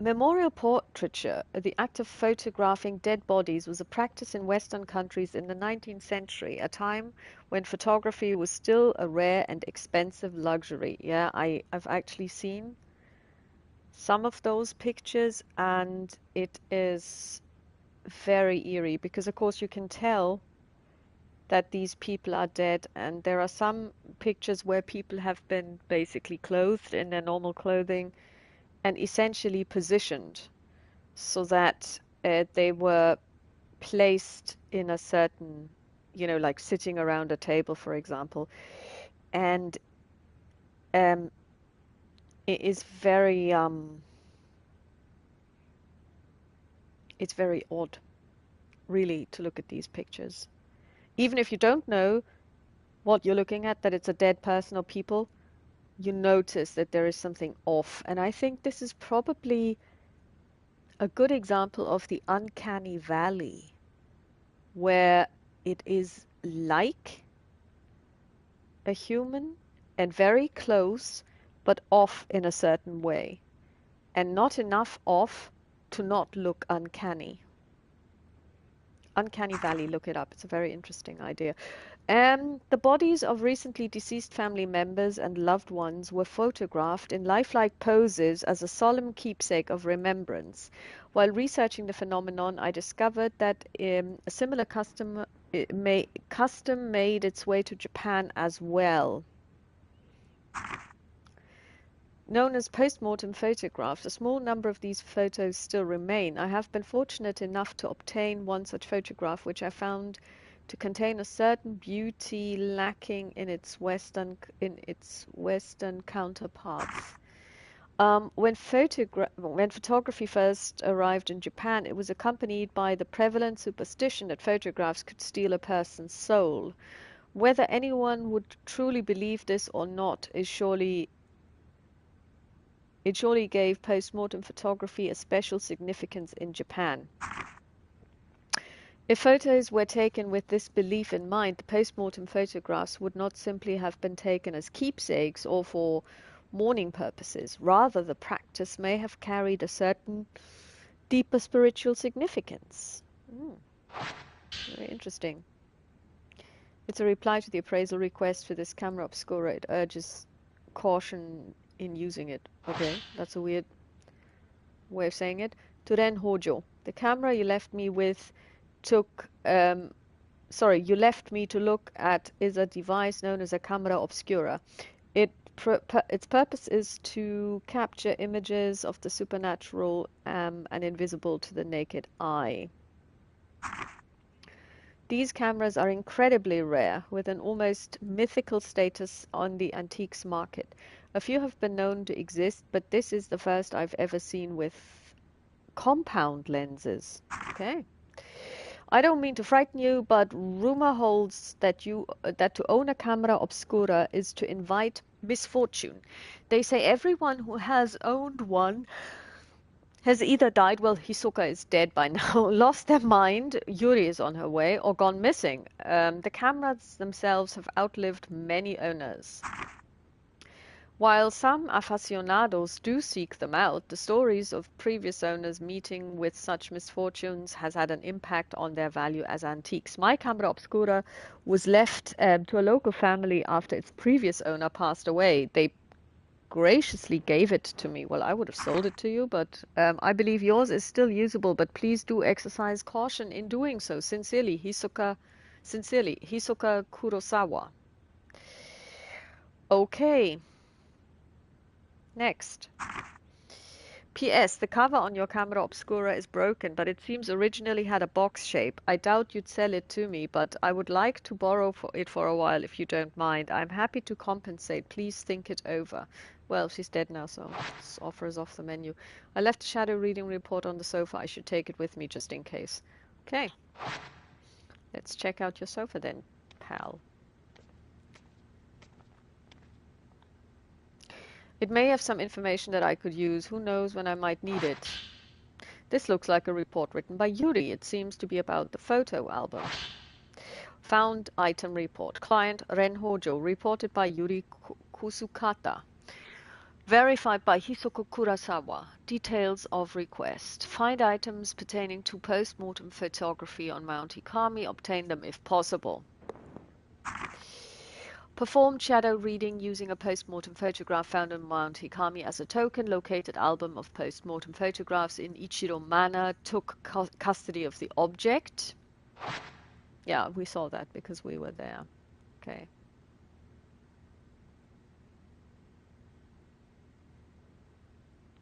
Memorial portraiture, the act of photographing dead bodies, was a practice in Western countries in the 19th century, a time when photography was still a rare and expensive luxury. Yeah, I've actually seen some of those pictures, and it is very eerie because, of course, you can tell that these people are dead, and there are some pictures where people have been basically clothed in their normal clothing and essentially positioned so that they were placed in a certain, like sitting around a table, for example. And um, it is it's very odd, really, to look at these pictures. Even if you don't know what you're looking at, that it's a dead person or people, you notice that there is something off. And I think this is probably a good example of the uncanny valley, where it is like a human and very close, but off in a certain way, and not enough off to not look uncanny. Uncanny Valley, look it up. It's a very interesting idea. The bodies of recently deceased family members and loved ones were photographed in lifelike poses as a solemn keepsake of remembrance. While researching the phenomenon, I discovered that a similar custom made its way to Japan as well. Known as post-mortem photographs, a small number of these photos still remain. I have been fortunate enough to obtain one such photograph, which I found to contain a certain beauty lacking in its Western counterparts. When photography first arrived in Japan, it was accompanied by the prevalent superstition that photographs could steal a person's soul. Whether anyone would truly believe this or not is surely It surely gave post-mortem photography a special significance in Japan. If photos were taken with this belief in mind, the post-mortem photographs would not simply have been taken as keepsakes or for mourning purposes. Rather, the practice may have carried a certain deeper spiritual significance. Very interesting. It's a reply to the appraisal request for this camera obscura. It urges caution in using it. Okay, that's a weird way of saying it. Turen Hojo. The camera you left me with you left me to look at is a device known as a camera obscura. Its purpose is to capture images of the supernatural and invisible to the naked eye. These cameras are incredibly rare, with an almost mythical status on the antiques market. A few have been known to exist, but this is the first I've ever seen with compound lenses. Okay. I don't mean to frighten you, but rumor holds that to own a camera obscura is to invite misfortune. They say everyone who has owned one has either died, well, Hisoka is dead by now, lost their mind, Yuri is on her way, or gone missing. The cameras themselves have outlived many owners. While some aficionados do seek them out, the stories of previous owners meeting with such misfortunes has had an impact on their value as antiques. My camera obscura was left to a local family after its previous owner passed away. They graciously gave it to me. Well, I would have sold it to you, but I believe yours is still usable, but please do exercise caution in doing so. Sincerely, Hisoka Kurosawa. Okay. Next. P.S. The cover on your camera obscura is broken, but it seems originally had a box shape. I doubt you'd sell it to me, but I would like to borrow it for a while if you don't mind. I'm happy to compensate. Please think it over. Well, she's dead now, so this offer is off the menu. I left a shadow reading report on the sofa. I should take it with me just in case. Okay. Let's check out your sofa then, pal. It may have some information that I could use. Who knows when I might need it. This looks like a report written by Yuri. It seems to be about the photo album. Found item report. Client Ren Hojo, reported by Yuri Kusukata. Verified by Hisoko Kurosawa. Details of request. Find items pertaining to post-mortem photography on Mount Ikami. Obtain them if possible. Performed shadow reading using a post-mortem photograph found on Mount Hikami as a token. Located album of post-mortem photographs in Ichiro Manor. Took custody of the object. Yeah, we saw that because we were there. Okay.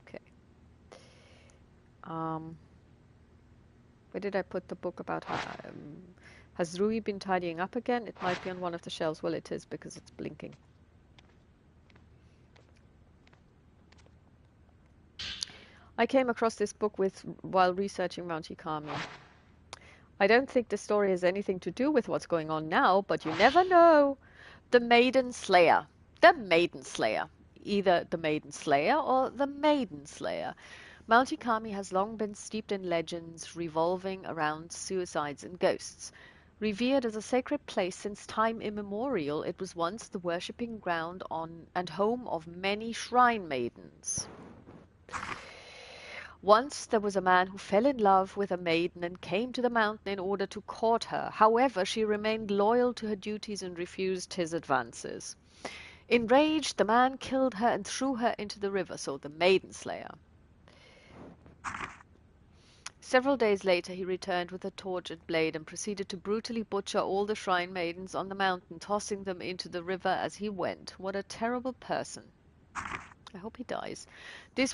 Okay. Where did I put the book about has Rui been tidying up again? It might be on one of the shelves. Well, it is because it's blinking. I came across this book while researching Mount Ikami. I don't think the story has anything to do with what's going on now, but you never know. The Maiden Slayer. The Maiden Slayer. Either the Maiden Slayer or the Maiden Slayer. Mount Ikami has long been steeped in legends revolving around suicides and ghosts. Revered as a sacred place since time immemorial, it was once the worshipping ground on and home of many shrine maidens. Once there was a man who fell in love with a maiden and came to the mountain in order to court her. However, she remained loyal to her duties and refused his advances. Enraged, the man killed her and threw her into the river, so the Maiden Slayer. Several days later he returned with a torch and blade and proceeded to brutally butcher all the shrine maidens on the mountain, tossing them into the river as he went. What a terrible person. I hope he dies. The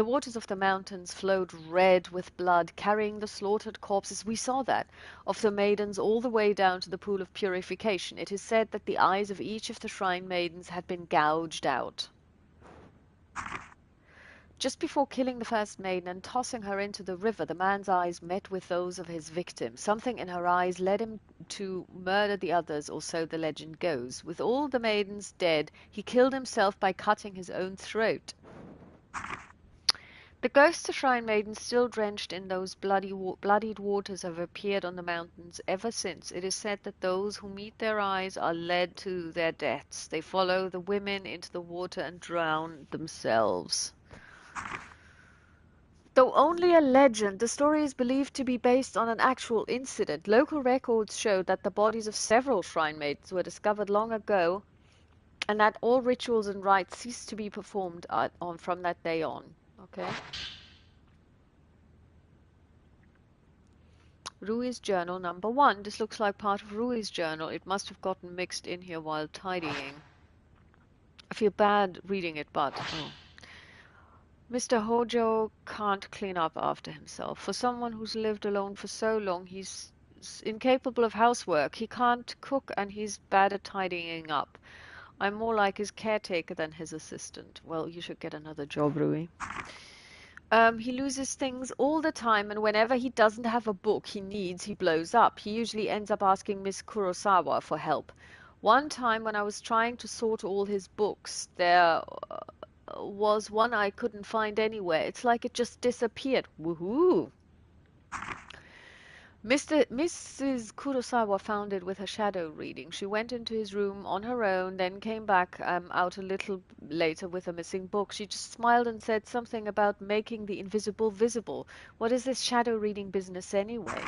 waters of the mountains flowed red with blood, carrying the slaughtered corpses, we saw that, of the maidens all the way down to the pool of purification. It is said that the eyes of each of the shrine maidens had been gouged out. Just before killing the first maiden and tossing her into the river, the man's eyes met with those of his victim. Something in her eyes led him to murder the others, or so the legend goes. With all the maidens dead, he killed himself by cutting his own throat. The ghosts of shrine maidens still drenched in those bloodied waters have appeared on the mountains ever since. It is said that those who meet their eyes are led to their deaths. They follow the women into the water and drown themselves. Though only a legend, the story is believed to be based on an actual incident. Local records show that the bodies of several shrine maidens were discovered long ago, and that all rituals and rites ceased to be performed from that day on. Okay. Rui's journal number 1. This looks like part of Rui's journal. It must have gotten mixed in here while tidying. I feel bad reading it, but... Oh. Mr. Hojo can't clean up after himself. For someone who's lived alone for so long, he's incapable of housework. He can't cook and he's bad at tidying up. I'm more like his caretaker than his assistant. Well, you should get another job, Rui. He loses things all the time, and whenever he doesn't have a book he needs, he blows up. He usually ends up asking Miss Kurosawa for help. One time when I was trying to sort all his books, there was one I couldn't find anywhere. It's like it just disappeared. Woohoo! Mrs. Kurosawa found it with her shadow reading. She went into his room on her own, then came back out a little later with a missing book. She just smiled and said something about making the invisible visible. What is this shadow reading business anyway?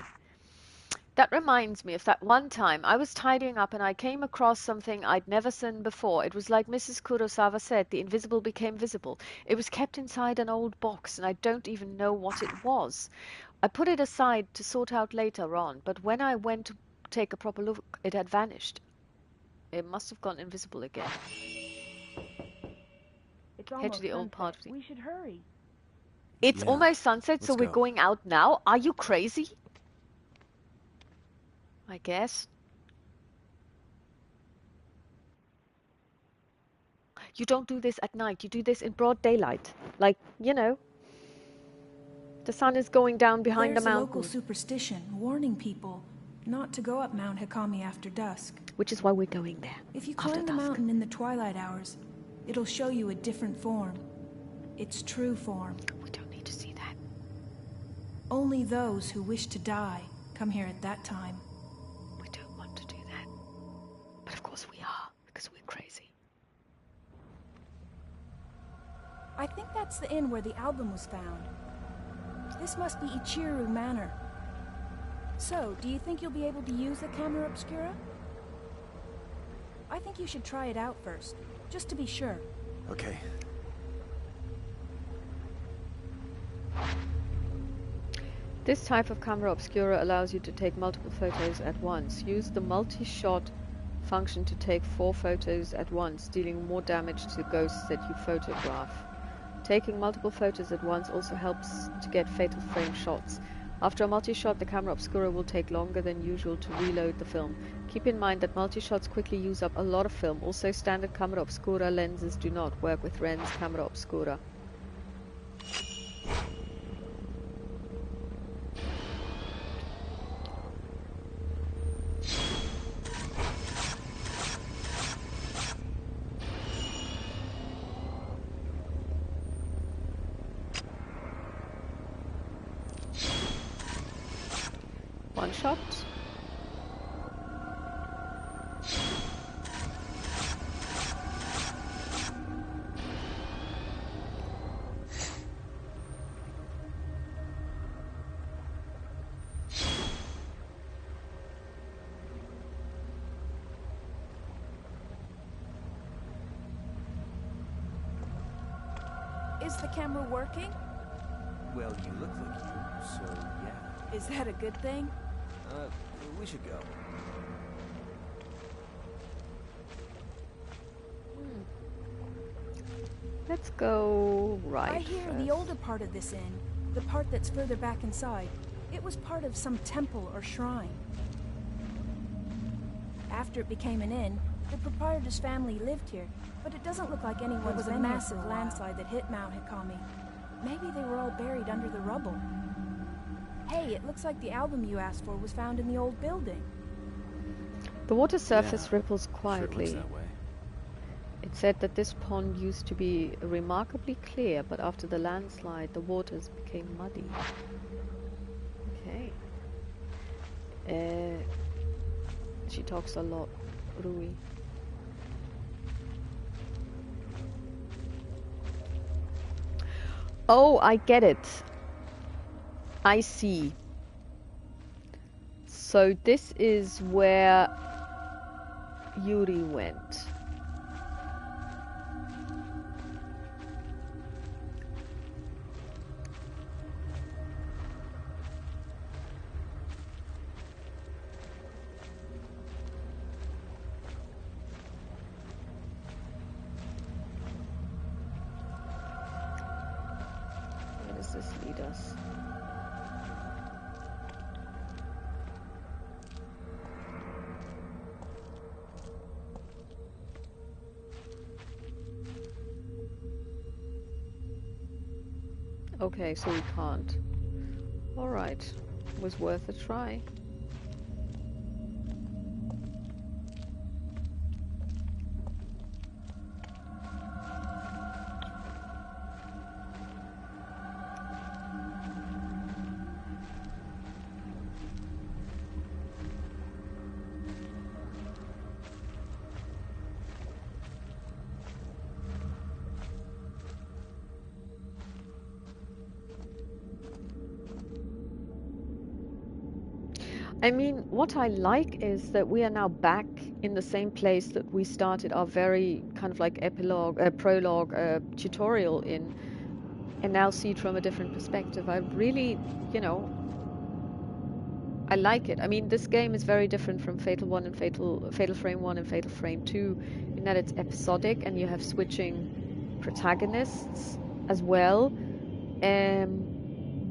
That reminds me of that one time I was tidying up and I came across something I'd never seen before. It was like Mrs. Kurosawa said, the invisible became visible. It was kept inside an old box and I don't even know what it was. I put it aside to sort out later on, but when I went to take a proper look, it had vanished. It must have gone invisible again. It's Head almost to the old sunset. part of the... We should hurry. It's Yeah, almost sunset, so let's we're go. going out now? Are you crazy? I guess. You don't do this at night. You do this in broad daylight. Like, you know, the sun is going down behind There's the a local mountain. superstition warning people not to go up Mount Hikami after dusk. Which is why we're going there. If you after climb the dusk. mountain in the twilight hours, it'll show you a different form. Its true form. We don't need to see that. Only those who wish to die come here at that time. We don't want to do that. But of course we are, because we're crazy. I think that's the inn where the album was found. This must be Ichiru Manor. So, do you think you'll be able to use the camera obscura? I think you should try it out first, just to be sure. Okay. This type of camera obscura allows you to take multiple photos at once. Use the multi-shot function to take 4 photos at once, dealing more damage to the ghosts that you photograph. Taking multiple photos at once also helps to get fatal frame shots. After a multi-shot, the camera obscura will take longer than usual to reload the film. Keep in mind that multi-shots quickly use up a lot of film. Also, standard camera obscura lenses do not work with Ren's camera obscura. One shot. Is the camera working? Well, you look like you, so yeah. Is that a good thing? We should go. Let's go right I hear first. the older part of this inn, the part that's further back inside, it was part of some temple or shrine. After it became an inn, the proprietor's family lived here, but it doesn't look like anyone was a massive landslide that hit Mount Hikami. Maybe they were all buried under the rubble. Hey, it looks like the album you asked for was found in the old building. The water surface Yeah, ripples Sure quietly. looks that way. It said that this pond used to be remarkably clear, but after the landslide, the waters became muddy. Okay. She talks a lot, Rui. Oh, I get it. I see. So this is where Yuri went. Where does this lead us? Okay, so we can't. Alright. Was worth a try. I mean, what I like is that we are now back in the same place that we started our very kind of like epilogue, prologue, tutorial in, and now see it from a different perspective. I really, you know, I like it. I mean, this game is very different from Fatal 1 and Fatal Frame 1 and Fatal Frame 2 in that it's episodic and you have switching protagonists as well.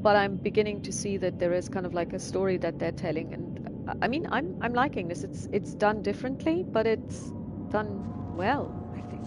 But I'm beginning to see that there is kind of like a story that they're telling, and I mean, I'm liking this. It's done differently, but it's done well, I think.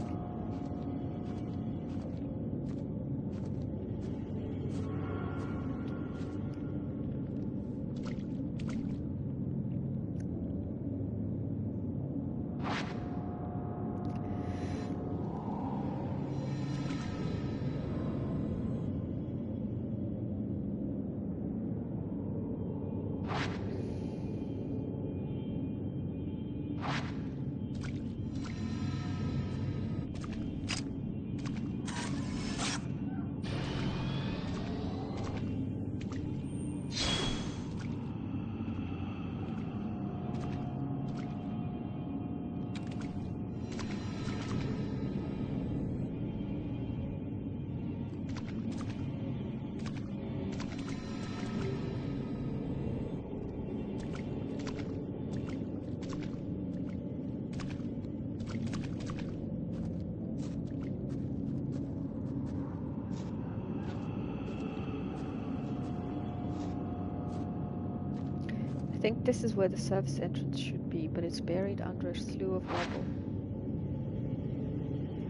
think this is where the surface entrance should be, but it's buried under a slew of rubble.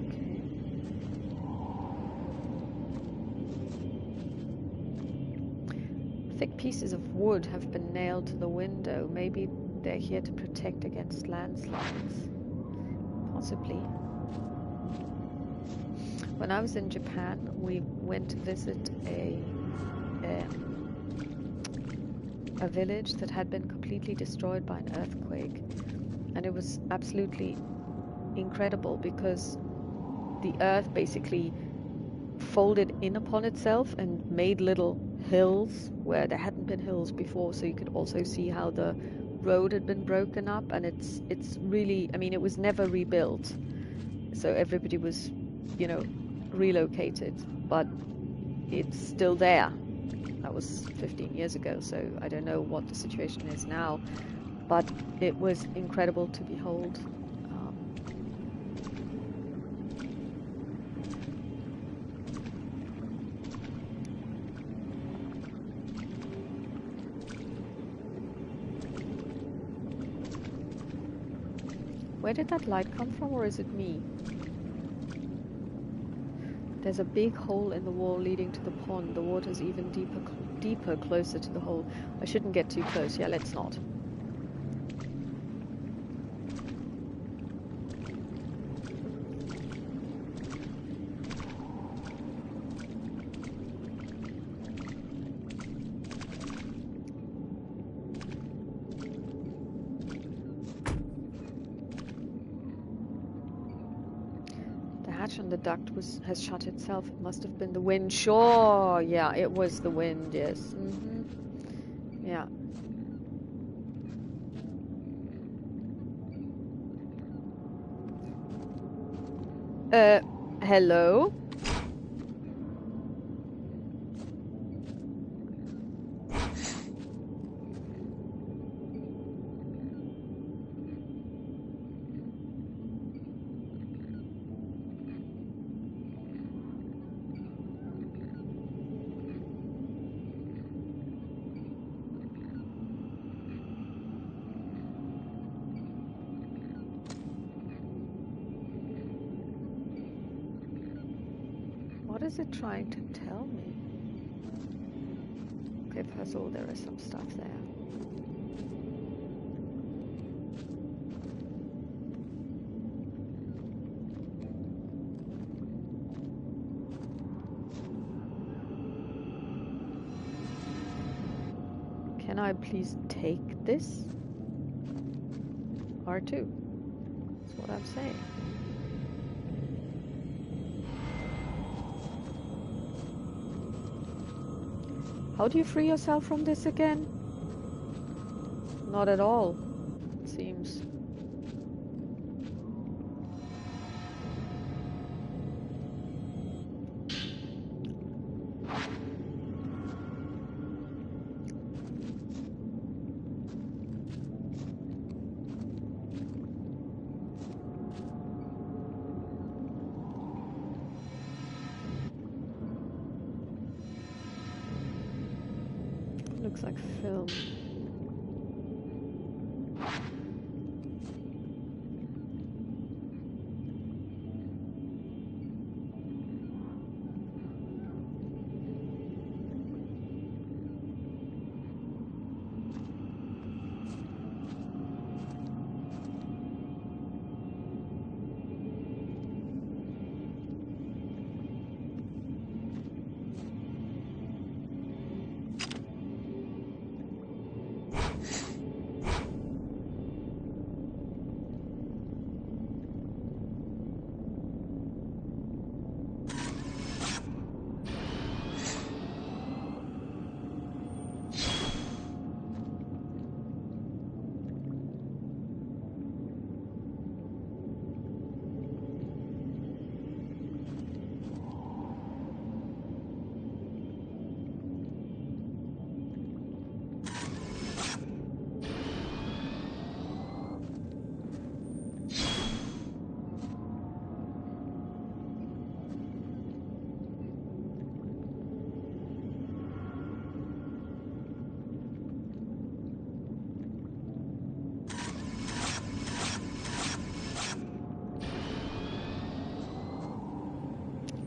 Okay. Thick pieces of wood have been nailed to the window. Maybe they're here to protect against landslides. Possibly. When I was in Japan, we went to visit a village that had been completely destroyed by an earthquake, and it was absolutely incredible because the earth basically folded in upon itself and made little hills where there hadn't been hills before, so you could also see how the road had been broken up, and it's really, I mean, it was never rebuilt, so everybody was, you know, relocated, but it's still there. That was 15 years ago, so I don't know what the situation is now, but it was incredible to behold. Where did that light come from, or is it me? There's a big hole in the wall leading to the pond. The water's even deeper closer to the hole. I shouldn't get too close. Yeah, let's not. And the duct has shut itself. It must have been the wind. Sure, yeah, it was the wind, yes. Yeah. Hello? What is it trying to tell me? Okay, first of all, there is some stuff there. Can I please take this? R2. That's what I'm saying. How do you free yourself from this again? Not at all, it seems. Looks like film.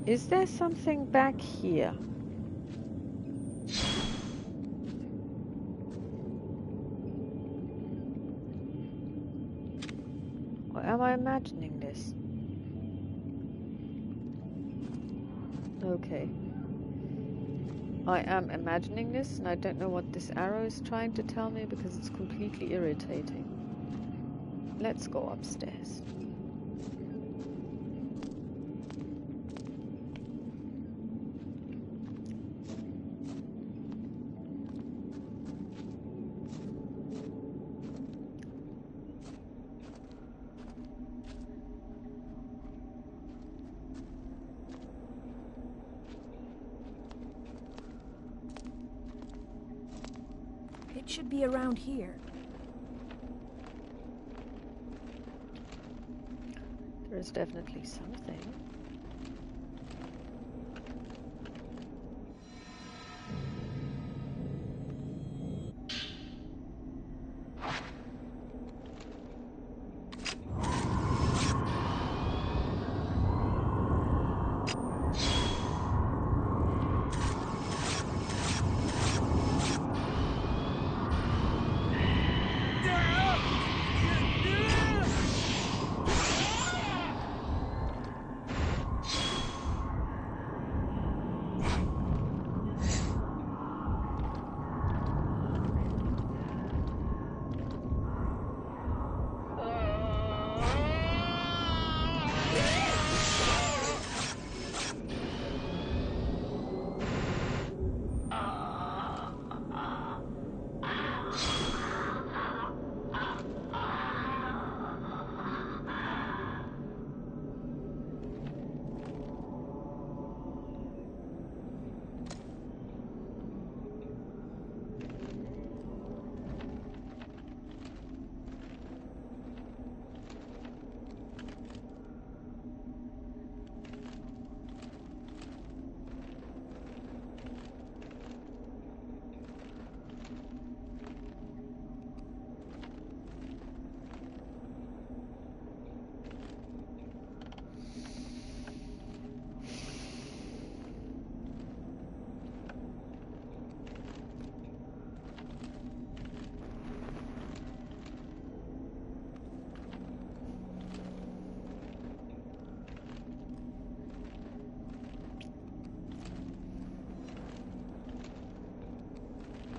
Is there something back here? Or am I imagining this? Okay. I am imagining this, and I don't know what this arrow is trying to tell me because it's completely irritating. Let's go upstairs. It should be around here. There is definitely something.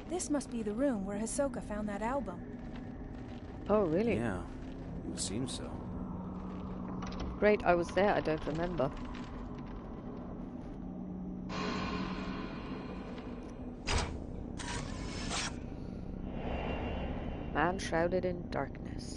This must be the room where Hisoka found that album. Oh, really? Yeah, it seems so. Great, I was there, I don't remember. Man shrouded in darkness.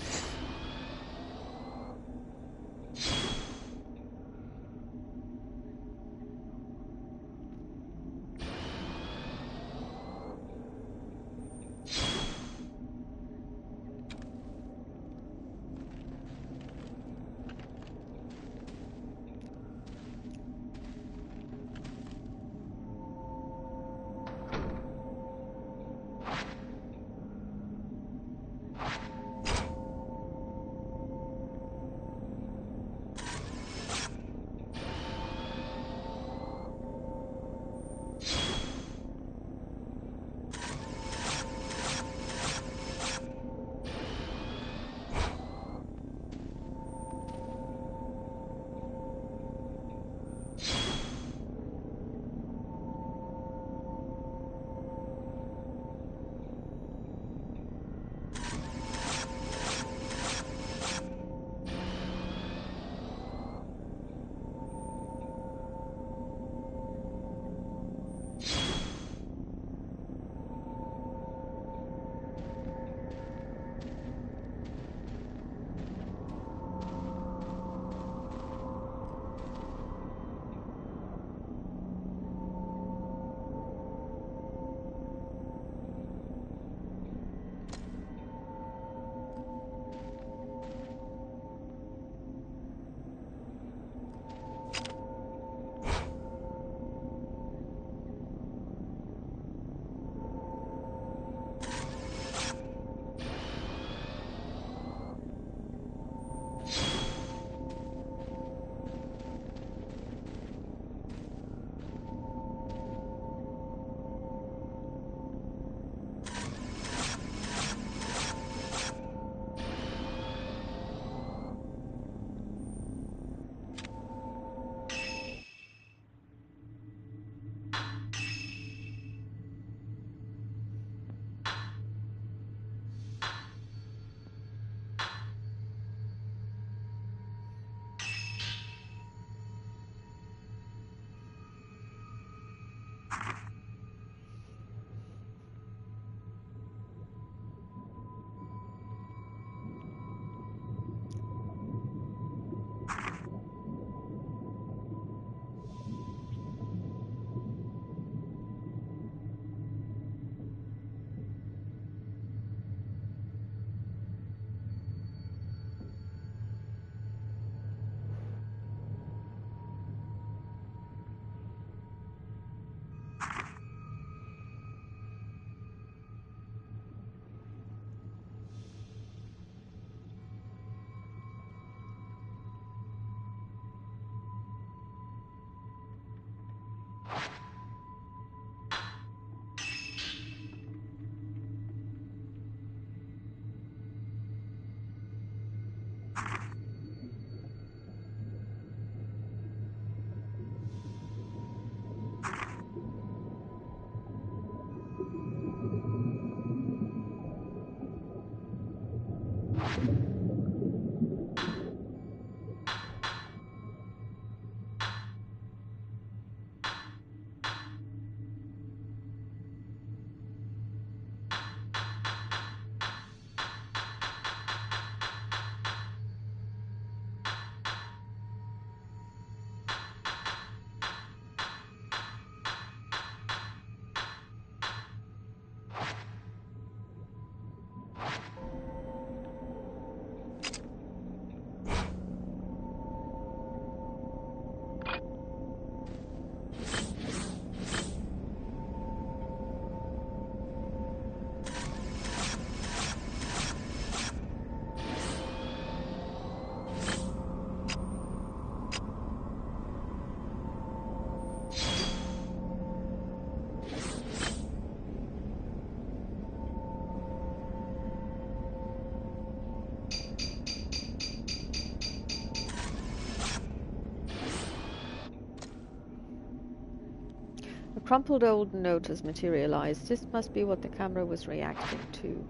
A crumpled old note has materialized. This must be what the camera was reacting to.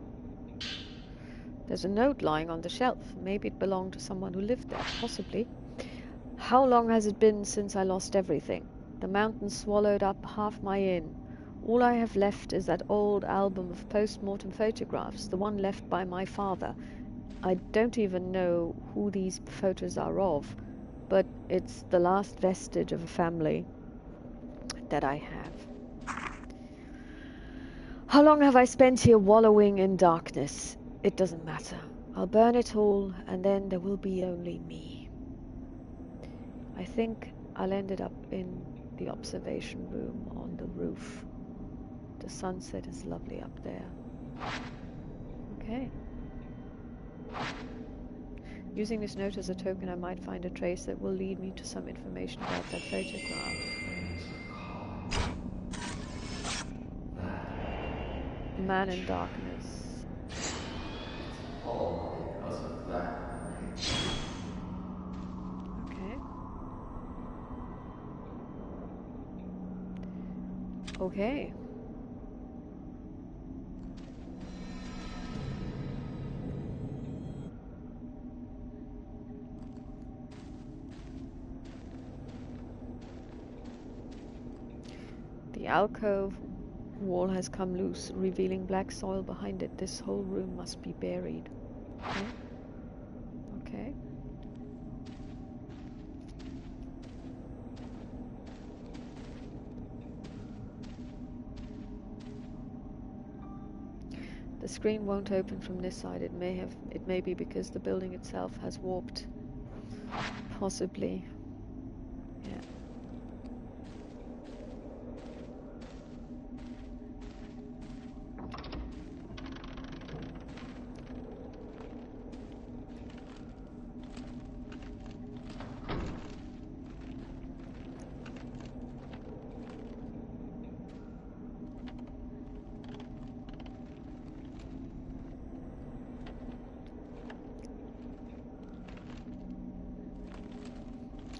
There's a note lying on the shelf. Maybe it belonged to someone who lived there, possibly. How long has it been since I lost everything? The mountain swallowed up half my inn. All I have left is that old album of post-mortem photographs, the one left by my father. I don't even know who these photos are of, but it's the last vestige of a family that I have. How long have I spent here wallowing in darkness? It doesn't matter. I'll burn it all, and then there will be only me. I think I'll end it up in the observation room on the roof. The sunset is lovely up there. Okay. Using this note as a token, I might find a trace that will lead me to some information about that photograph. Man in darkness. All because of that ring. Okay. Okay. The alcove wall has come loose, revealing black soil behind it. This whole room must be buried. Okay. Okay. The screen won't open from this side. It may be because the building itself has warped. Possibly. Yeah.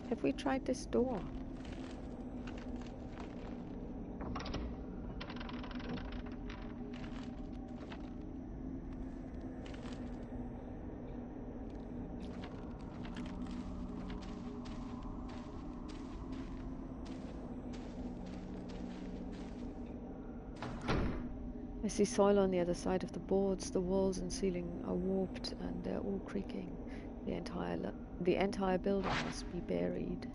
Have we tried this door? I see soil on the other side of the boards. The walls and ceiling are warped and they're all creaking. The entire building must be buried.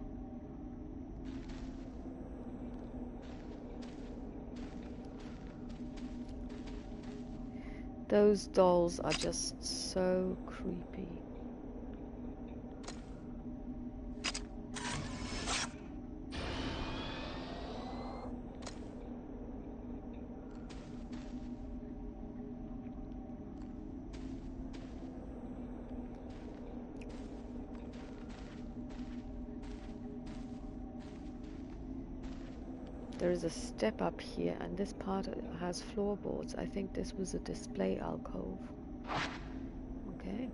Those dolls are just so creepy. There is a step up here, and this part has floorboards. I think this was a display alcove. Okay.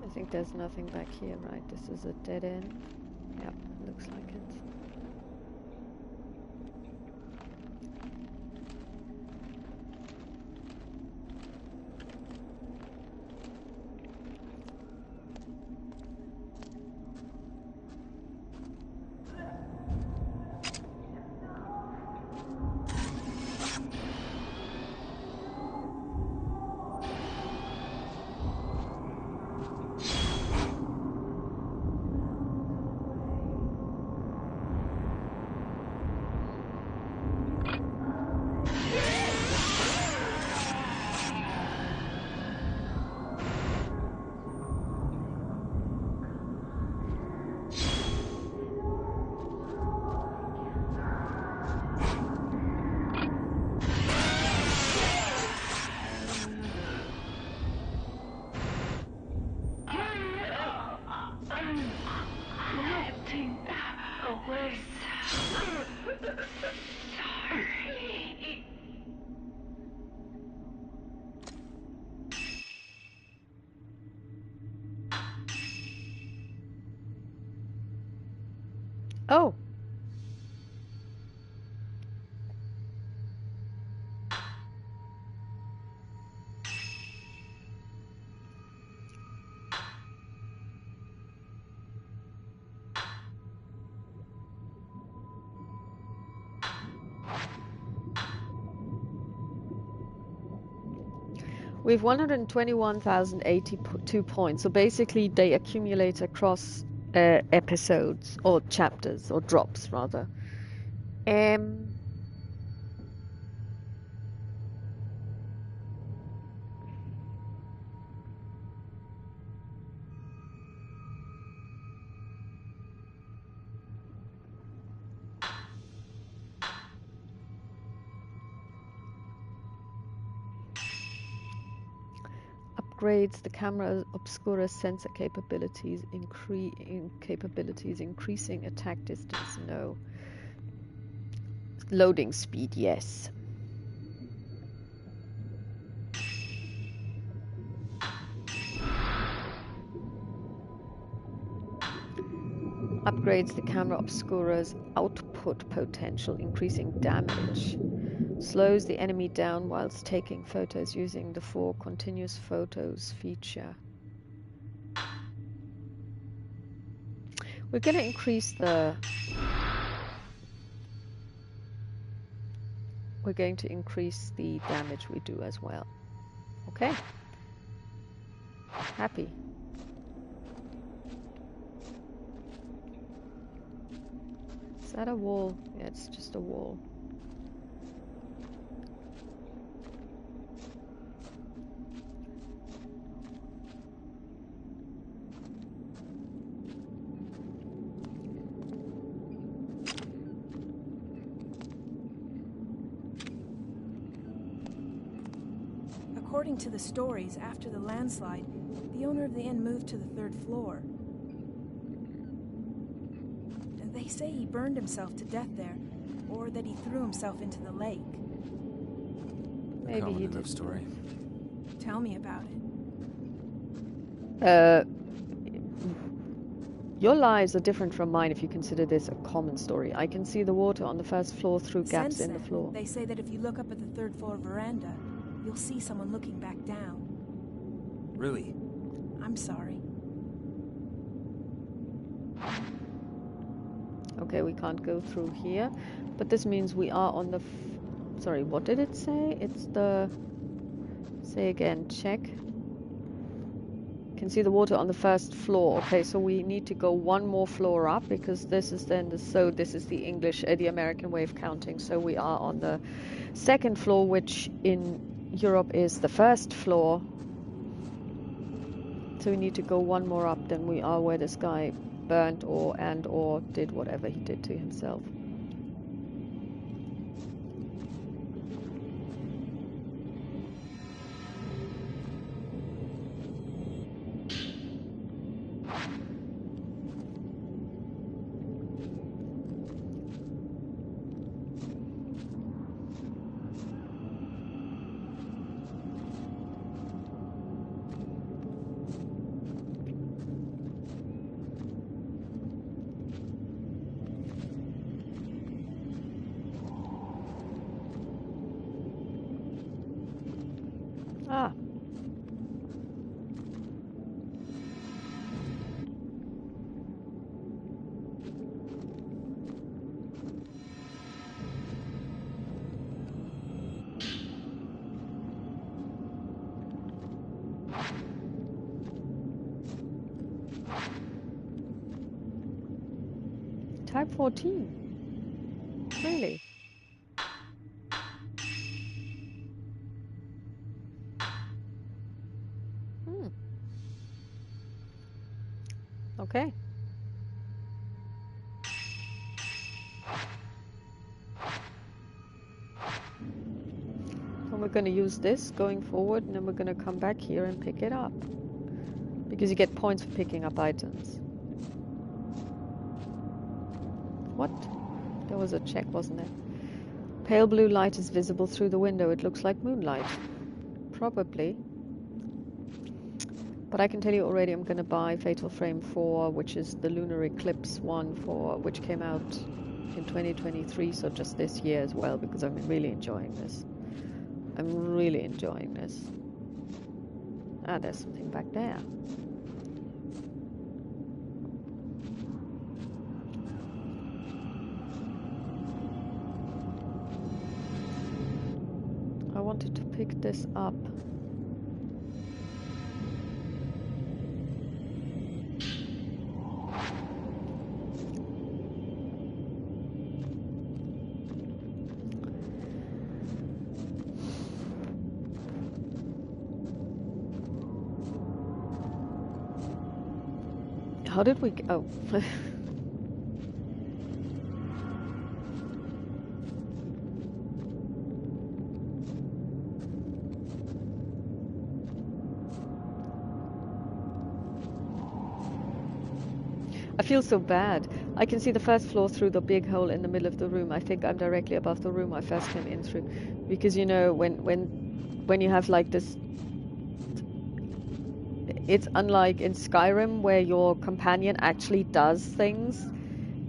I think there's nothing back here, right? This is a dead end. Yep, looks like it. Oh! We have 121,082 points. So basically they accumulate across episodes or chapters or drops rather. Upgrades the camera obscura sensor capabilities, increasing attack distance, no. Loading speed, yes. Upgrades the camera obscura's output potential, increasing damage. Slows the enemy down whilst taking photos using the 4 continuous photos feature. We're going to increase the... We're going to increase the damage we do as well. Okay. Happy. Is that a wall? Yeah, it's just a wall. According to the stories, after the landslide, the owner of the inn moved to the 3rd floor. And they say he burned himself to death there, or that he threw himself into the lake. Maybe he did. Story. Tell me about it. Your lives are different from mine if you consider this a common story. I can see the water on the 1st floor through gaps in the floor. They say that if you look up at the 3rd floor veranda, you'll see someone looking back down. Really? I'm sorry. Okay, we can't go through here, but this means we are on the... Sorry, what did it say? It's the... Say again, check. can see the water on the first floor. Okay, so we need to go one more floor up because this is then this is the English, the American way of counting. So we are on the second floor, which in Europe is the first floor. So we need to go one more up than we are where this guy burnt or did whatever he did to himself. Ah. Type 14. Really? Okay. So we're going to use this going forward, and then we're going to come back here and pick it up. Because you get points for picking up items. What? There was a check, wasn't there? Pale blue light is visible through the window. It looks like moonlight. Probably. But I can tell you already I'm going to buy Fatal Frame 4, which is the Lunar Eclipse one, which came out in 2023, so just this year as well, because I'm really enjoying this. I'm really enjoying this. Ah, there's something back there. I wanted to pick this up. How did we go? Oh. I feel so bad. I can see the first floor through the big hole in the middle of the room. I think I'm directly above the room I first came in through. Because, you know, when you have like this... It's unlike in Skyrim where your companion actually does things.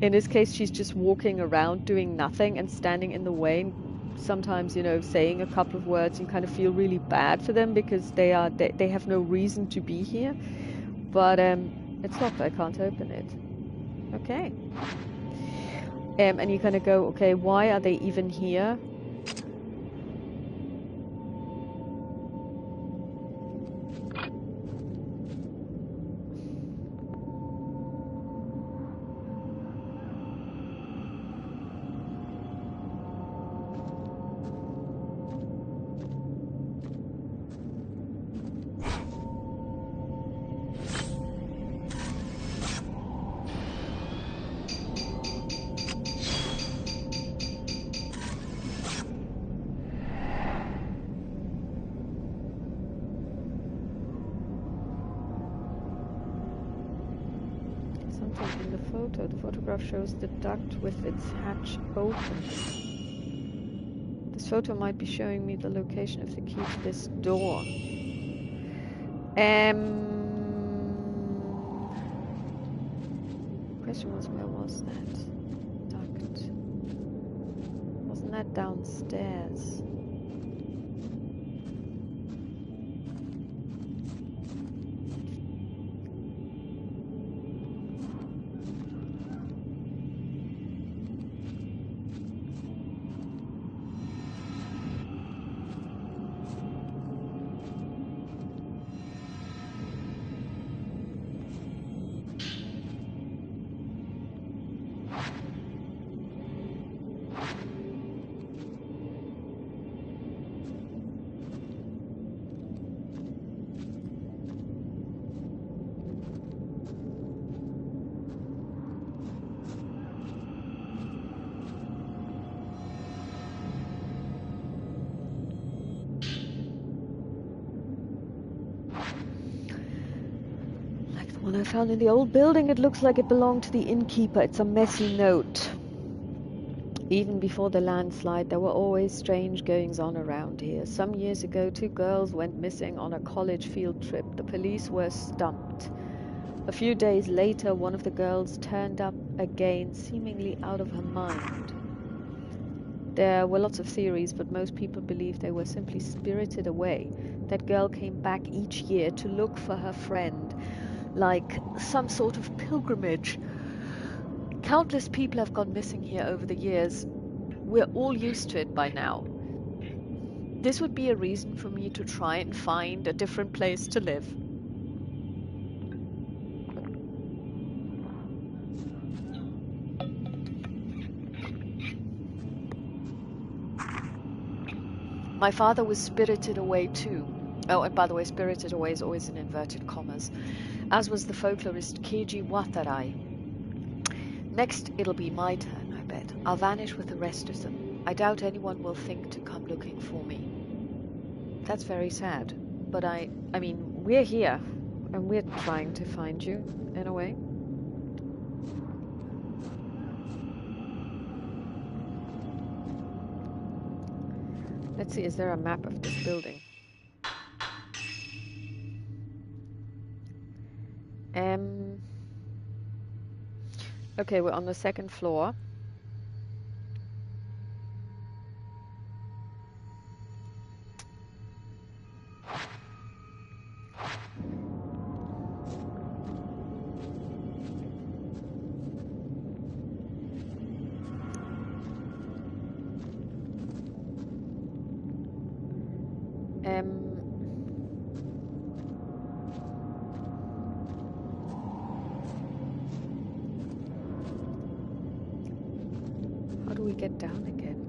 In this case, she's just walking around doing nothing and standing in the way. Sometimes, you know, saying a couple of words, you kind of feel really bad for them because they have no reason to be here. But it's locked. I can't open it. Okay. And you kind of go, okay, why are they even here? The photograph shows the duct with its hatch open. This photo might be showing me the location of the key to this door. Question was, where was that duct? Wasn't that downstairs? One I found in the old building, it looks like it belonged to the innkeeper. It's a messy note. Even before the landslide, there were always strange goings-on around here. Some years ago, 2 girls went missing on a college field trip. The police were stumped. A few days later, one of the girls turned up again, seemingly out of her mind. There were lots of theories, but most people believe they were simply spirited away. That girl came back each year to look for her friend, like some sort of pilgrimage. Countless people have gone missing here over the years. We're all used to it by now. This would be a reason for me to try and find a different place to live. My father was spirited away too. Oh, and by the way, spirited away is always in inverted commas. As was the folklorist Keiji Watarai. Next, it'll be my turn, I bet. I'll vanish with the rest of them. I doubt anyone will think to come looking for me. That's very sad. But I mean, we're here, and we're trying to find you, in a way. Let's see, is there a map of this building? Okay, we're on the 2nd floor. How do we get down again?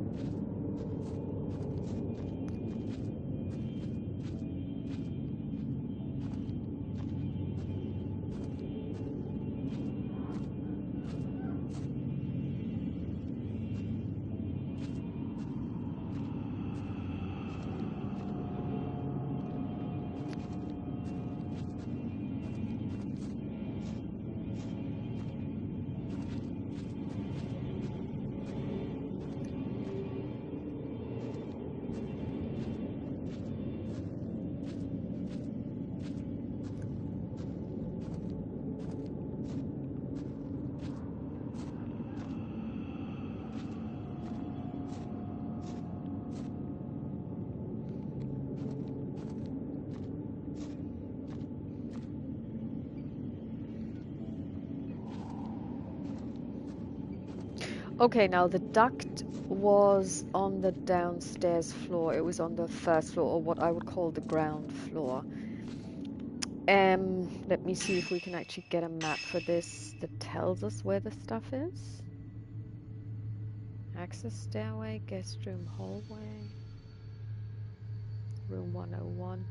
Okay, now the duct was on the downstairs floor. It was on the 1st floor, or what I would call the ground floor. Let me see if we can actually get a map for this that tells us where the stuff is. Access stairway, guest room, hallway, room 101.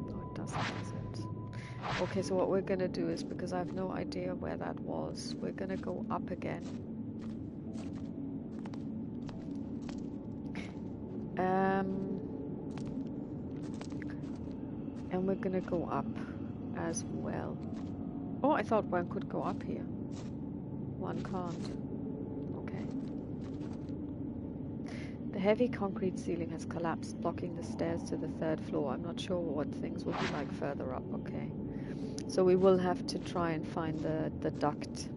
No, it doesn't, does it? Okay, so what we're gonna do is, because I have no idea where that was, we're gonna go up again. And we're gonna go up as well. Oh, I thought one could go up here. One can't. Okay. The heavy concrete ceiling has collapsed, blocking the stairs to the 3rd floor. I'm not sure what things will be like further up. Okay. So we will have to try and find the duct.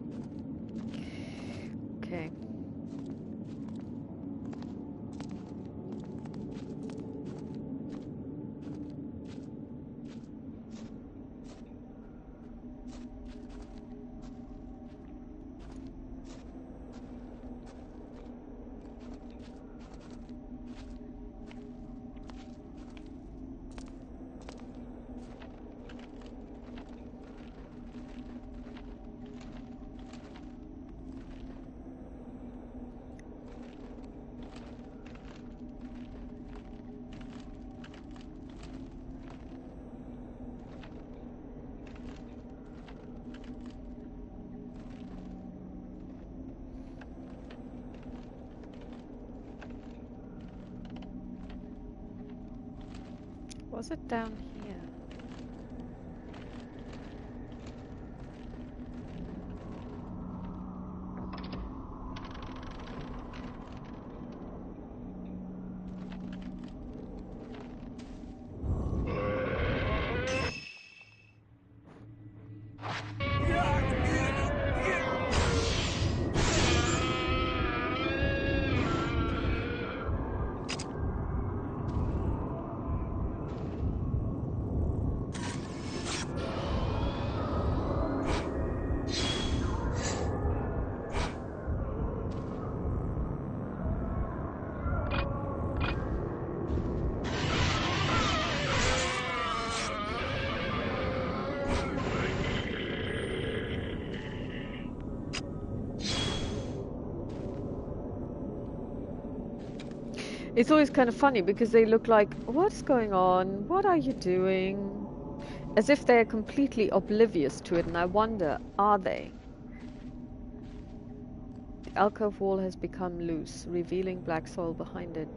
Okay. Was it down here? It's always kind of funny because they look like, what's going on? What are you doing? As if they're completely oblivious to it, and I wonder, are they? The alcove wall has become loose, revealing black soil behind it.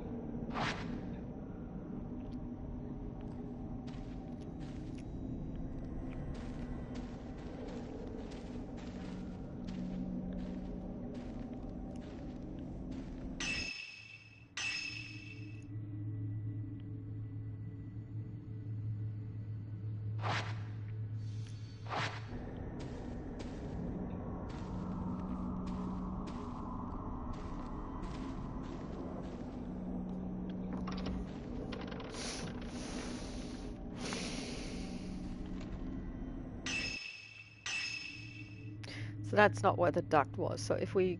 So that's not where the duct was. So if we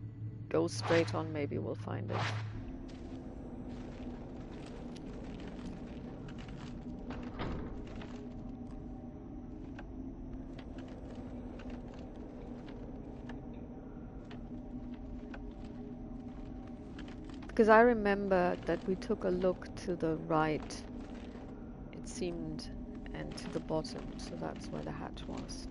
go straight on, maybe we'll find it. Because I remember that we took a look to the right, it seemed, and to the bottom, so that's where the hatch was.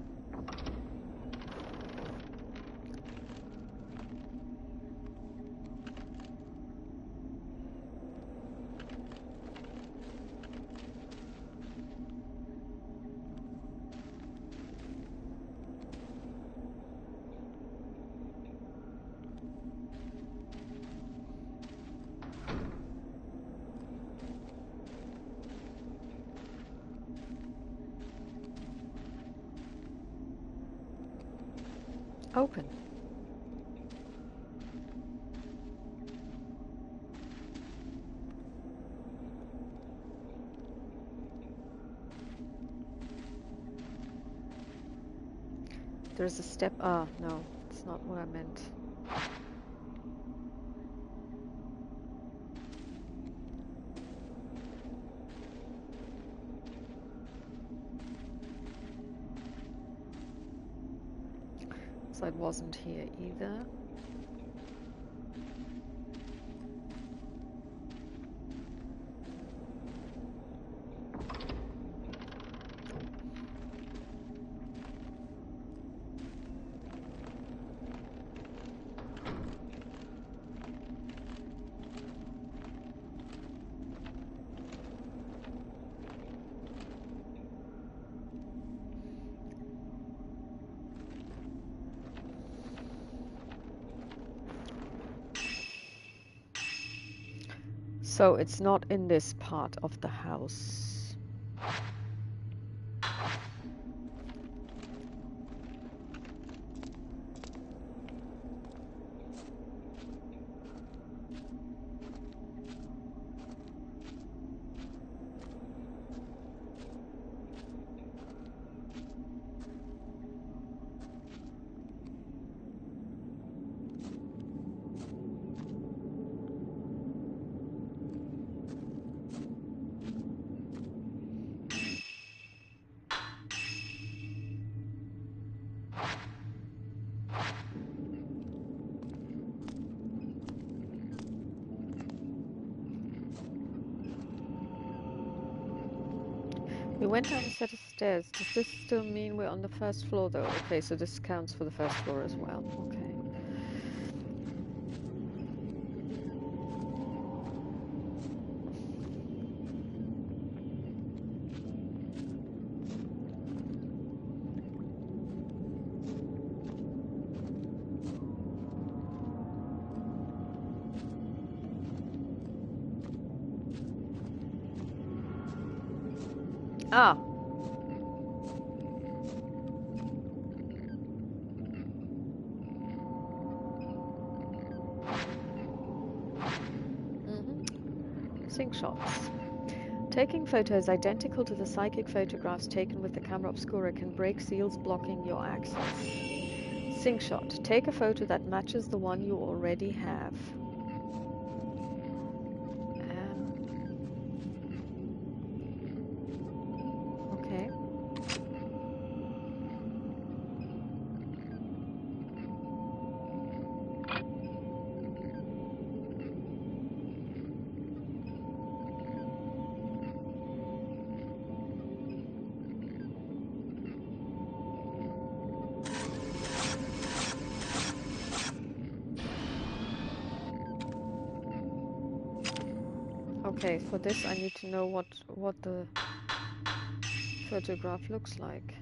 Open. There's a step. Ah, no, it's not what I meant. So it wasn't here either. So it's not in this part of the house. We went down a set of stairs. Does this still mean we're on the first floor though? Okay, so this counts for the first floor as well. Okay. Ah. Sync shots. Taking photos identical to the psychic photographs taken with the camera obscura can break seals blocking your access. Sync shot. Take a photo that matches the one you already have. Okay. Okay, for this I need to know what the photograph looks like.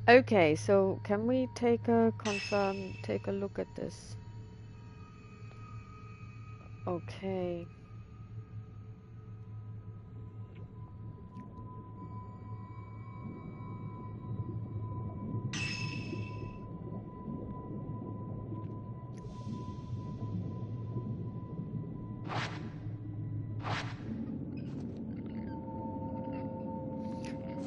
Okay, so can we take a look at this? Okay.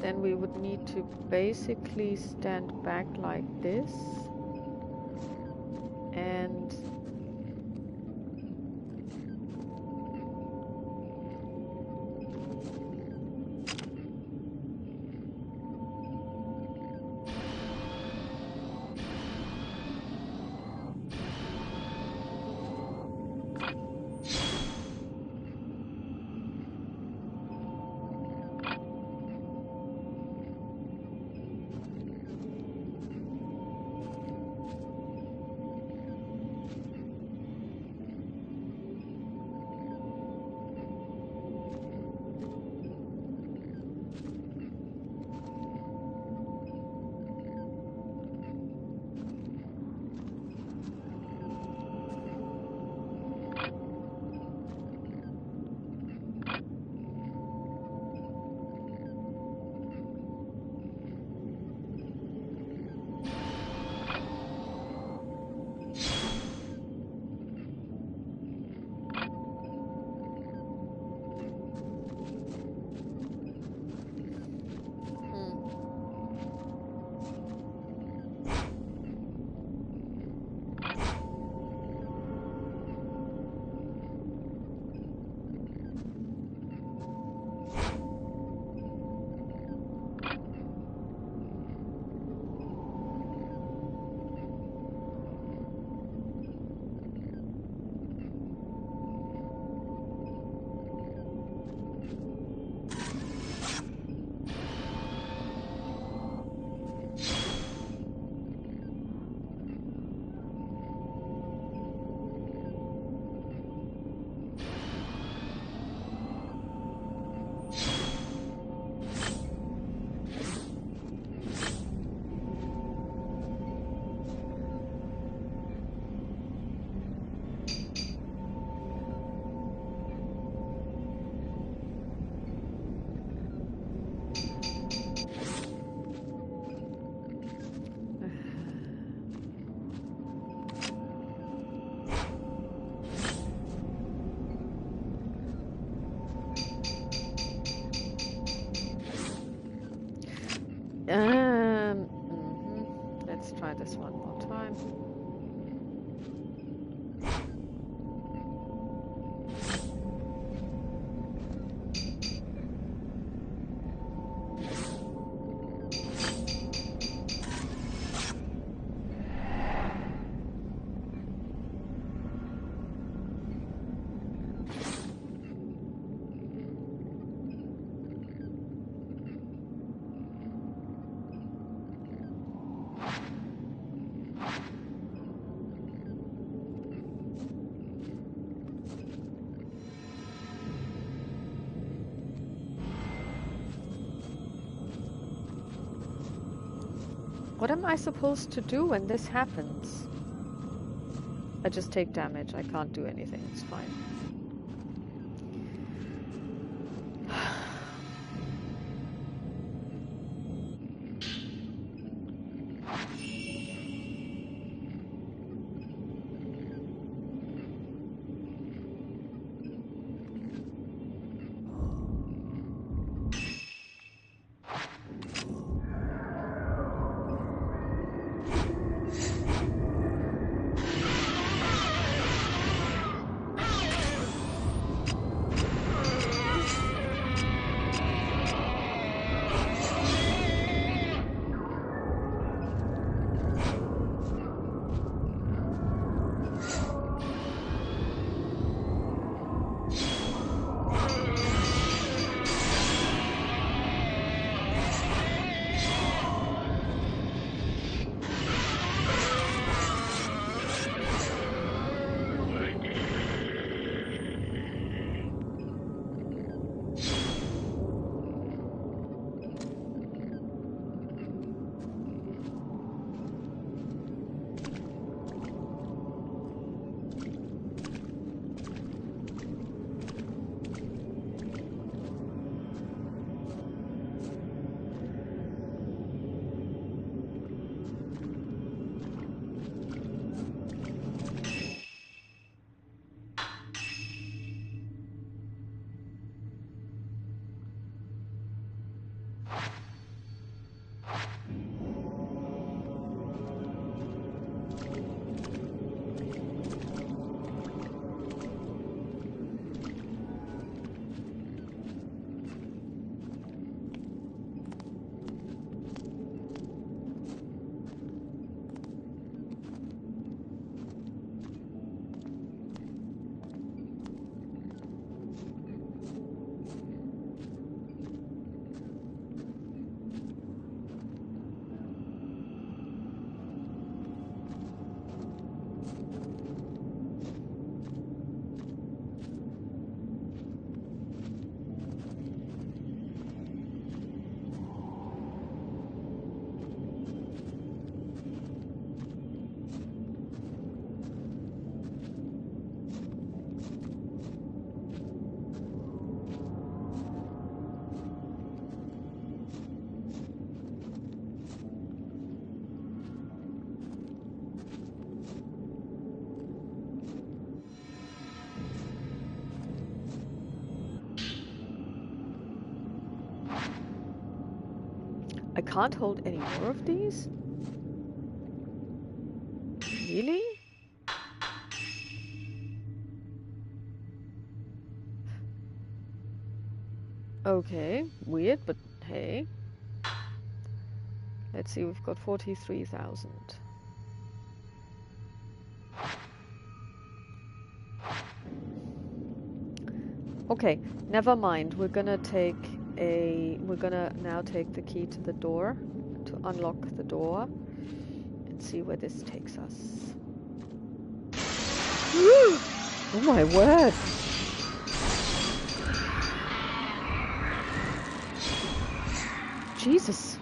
Then we would need to basically stand back like this and Let's try this one more time. What am I supposed to do when this happens? I just take damage. I can't do anything. It's fine. I can't hold any more of these? Really? Okay, weird, but hey. Let's see, we've got 43,000. Okay, never mind. We're gonna now take the key to the door to unlock the door and see where this takes us. Oh my word! Jesus!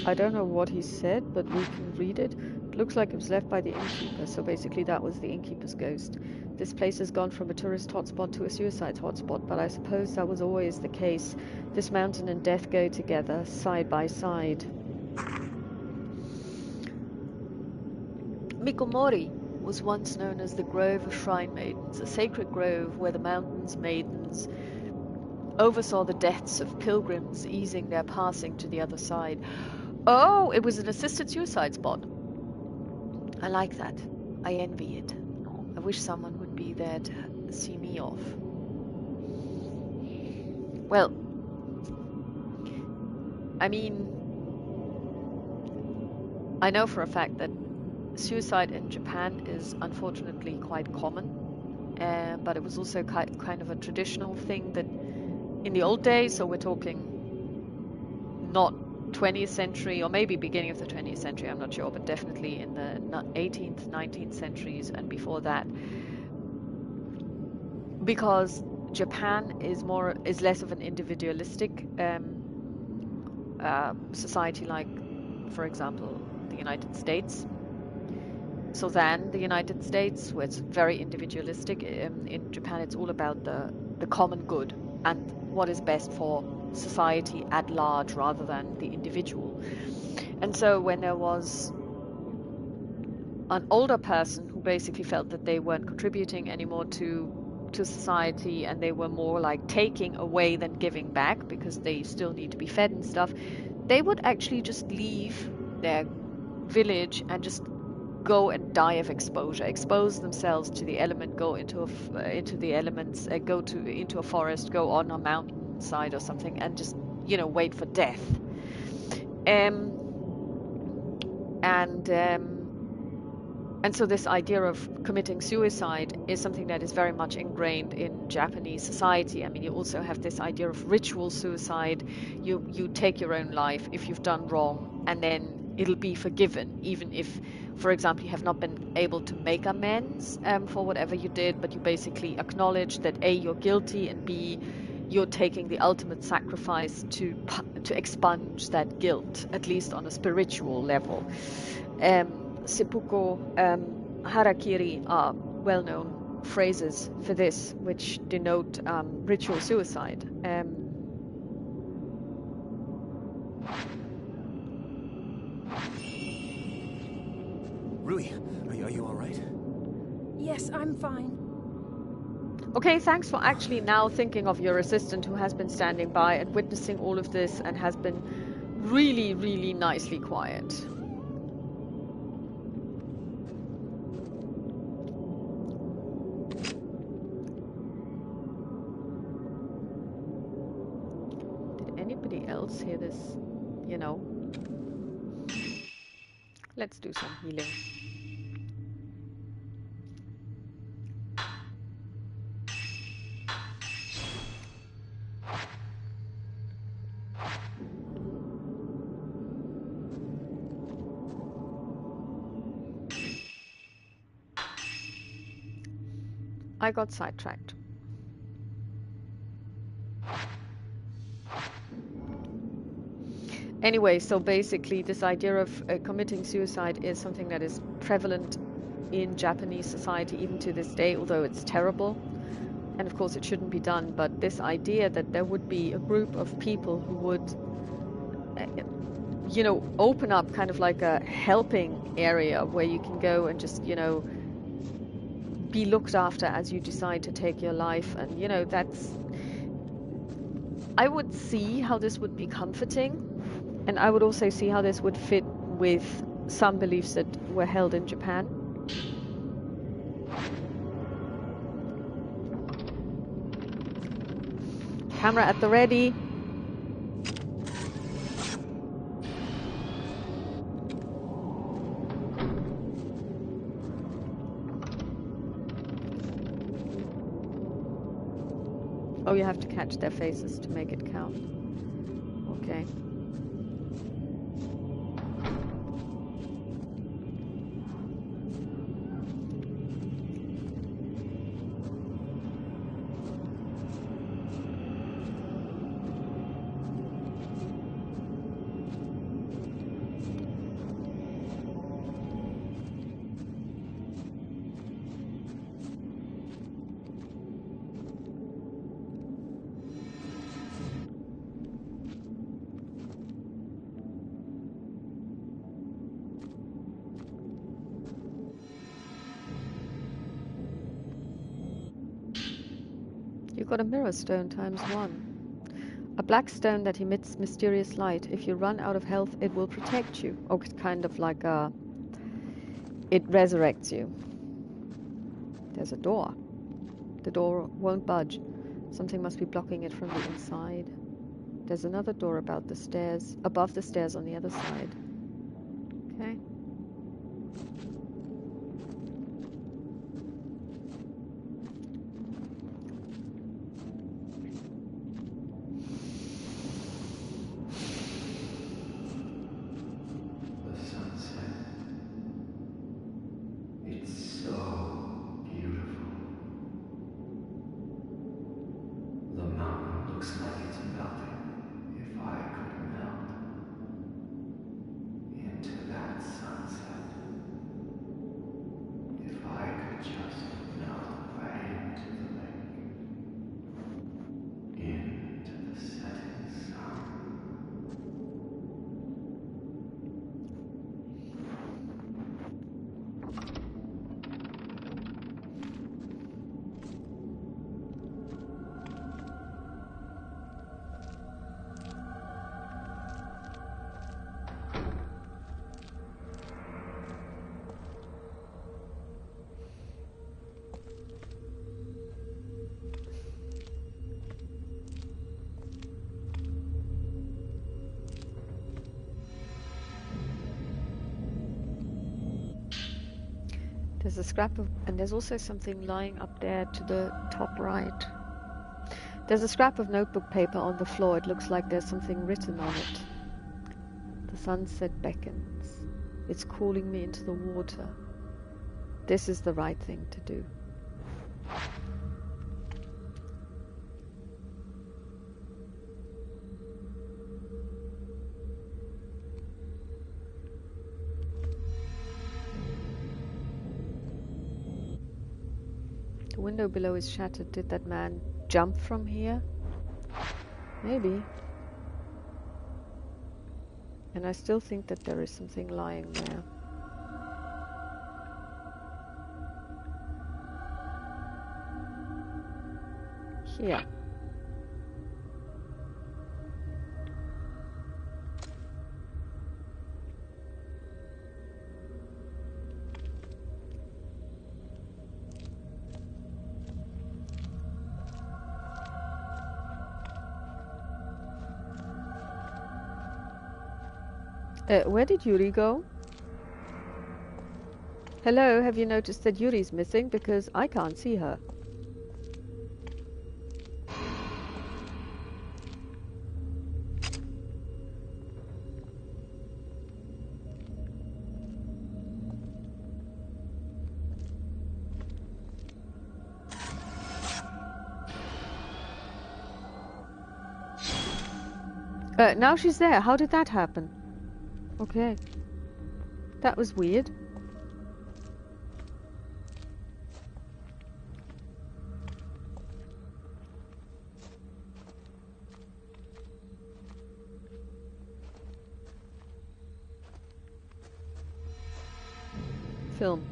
I don't know what he said, but we can read it. It looks like it was left by the innkeeper, so basically that was the innkeeper's ghost. This place has gone from a tourist hotspot to a suicide hotspot, but I suppose that was always the case. This mountain and death go together, side by side. Mikomori was once known as the Grove of Shrine Maidens, a sacred grove where the mountain's maidens oversaw the deaths of pilgrims easing their passing to the other side. Oh, it was an assisted suicide spot. I like that. I envy it. I wish someone would be there to see me off. Well, I mean, I know for a fact that suicide in Japan is unfortunately quite common, but it was also kind of a traditional thing that in the old days, so we're talking not 20th century or maybe beginning of the 20th century, I'm not sure, but definitely in the 18th, 19th centuries and before that, because Japan is less of an individualistic society, like, for example, the United States. So then the United States, where it's very individualistic, in Japan it's all about the common good and what is best for society at large rather than the individual. And so when there was an older person who basically felt that they weren't contributing anymore to society and they were more like taking away than giving back because they still need to be fed and stuff, they would actually just leave their village and just go and die of exposure, expose themselves to the element, go into the elements, into a forest, go on a mountainside or something, and just wait for death. And so this idea of committing suicide is something that is very much ingrained in Japanese society. I mean, you also have this idea of ritual suicide. You take your own life if you've done wrong, and then it'll be forgiven, even if, for example, you have not been able to make amends for whatever you did, but you basically acknowledge that A, you're guilty, and B, you're taking the ultimate sacrifice to expunge that guilt, at least on a spiritual level. Seppuku, harakiri are well-known phrases for this, which denote ritual suicide. Rui, are you all right? Yes, I'm fine. Okay, thanks for actually now thinking of your assistant who has been standing by and witnessing all of this and has been really, really nicely quiet. Did anybody else hear this? Let's do some healing. I got sidetracked. Anyway, so basically this idea of committing suicide is something that is prevalent in Japanese society even to this day, although it's terrible. And of course it shouldn't be done, but this idea that there would be a group of people who would, open up kind of like a helping area where you can go and just, be looked after as you decide to take your life. And, I would see how this would be comforting. And I would also see how this would fit with some beliefs that were held in Japan. Camera at the ready. Oh, you have to catch their faces to make it count. Okay. You got a mirror stone ×1. A black stone that emits mysterious light. If you run out of health, it will protect you. Oh, it's kind of like a... It resurrects you. There's a door. The door won't budge. Something must be blocking it from the inside. There's another door above the stairs on the other side. Okay. The sunset. It's so beautiful. The mountain looks like it's melting. If I could melt into that sunset. If I could just melt right into the lake. Into the setting sun. There's a scrap of... And there's also something lying up there to the top right. There's a scrap of notebook paper on the floor. It looks like there's something written on it. The sunset beckons. It's calling me into the water. This is the right thing to do. The window below is shattered. Did that man jump from here? Maybe. And I still think that there is something lying there. Here. Where did Yuri go? Hello, have you noticed that Yuri's missing? Because I can't see her. Now she's there. How did that happen? Okay. That was weird. Film.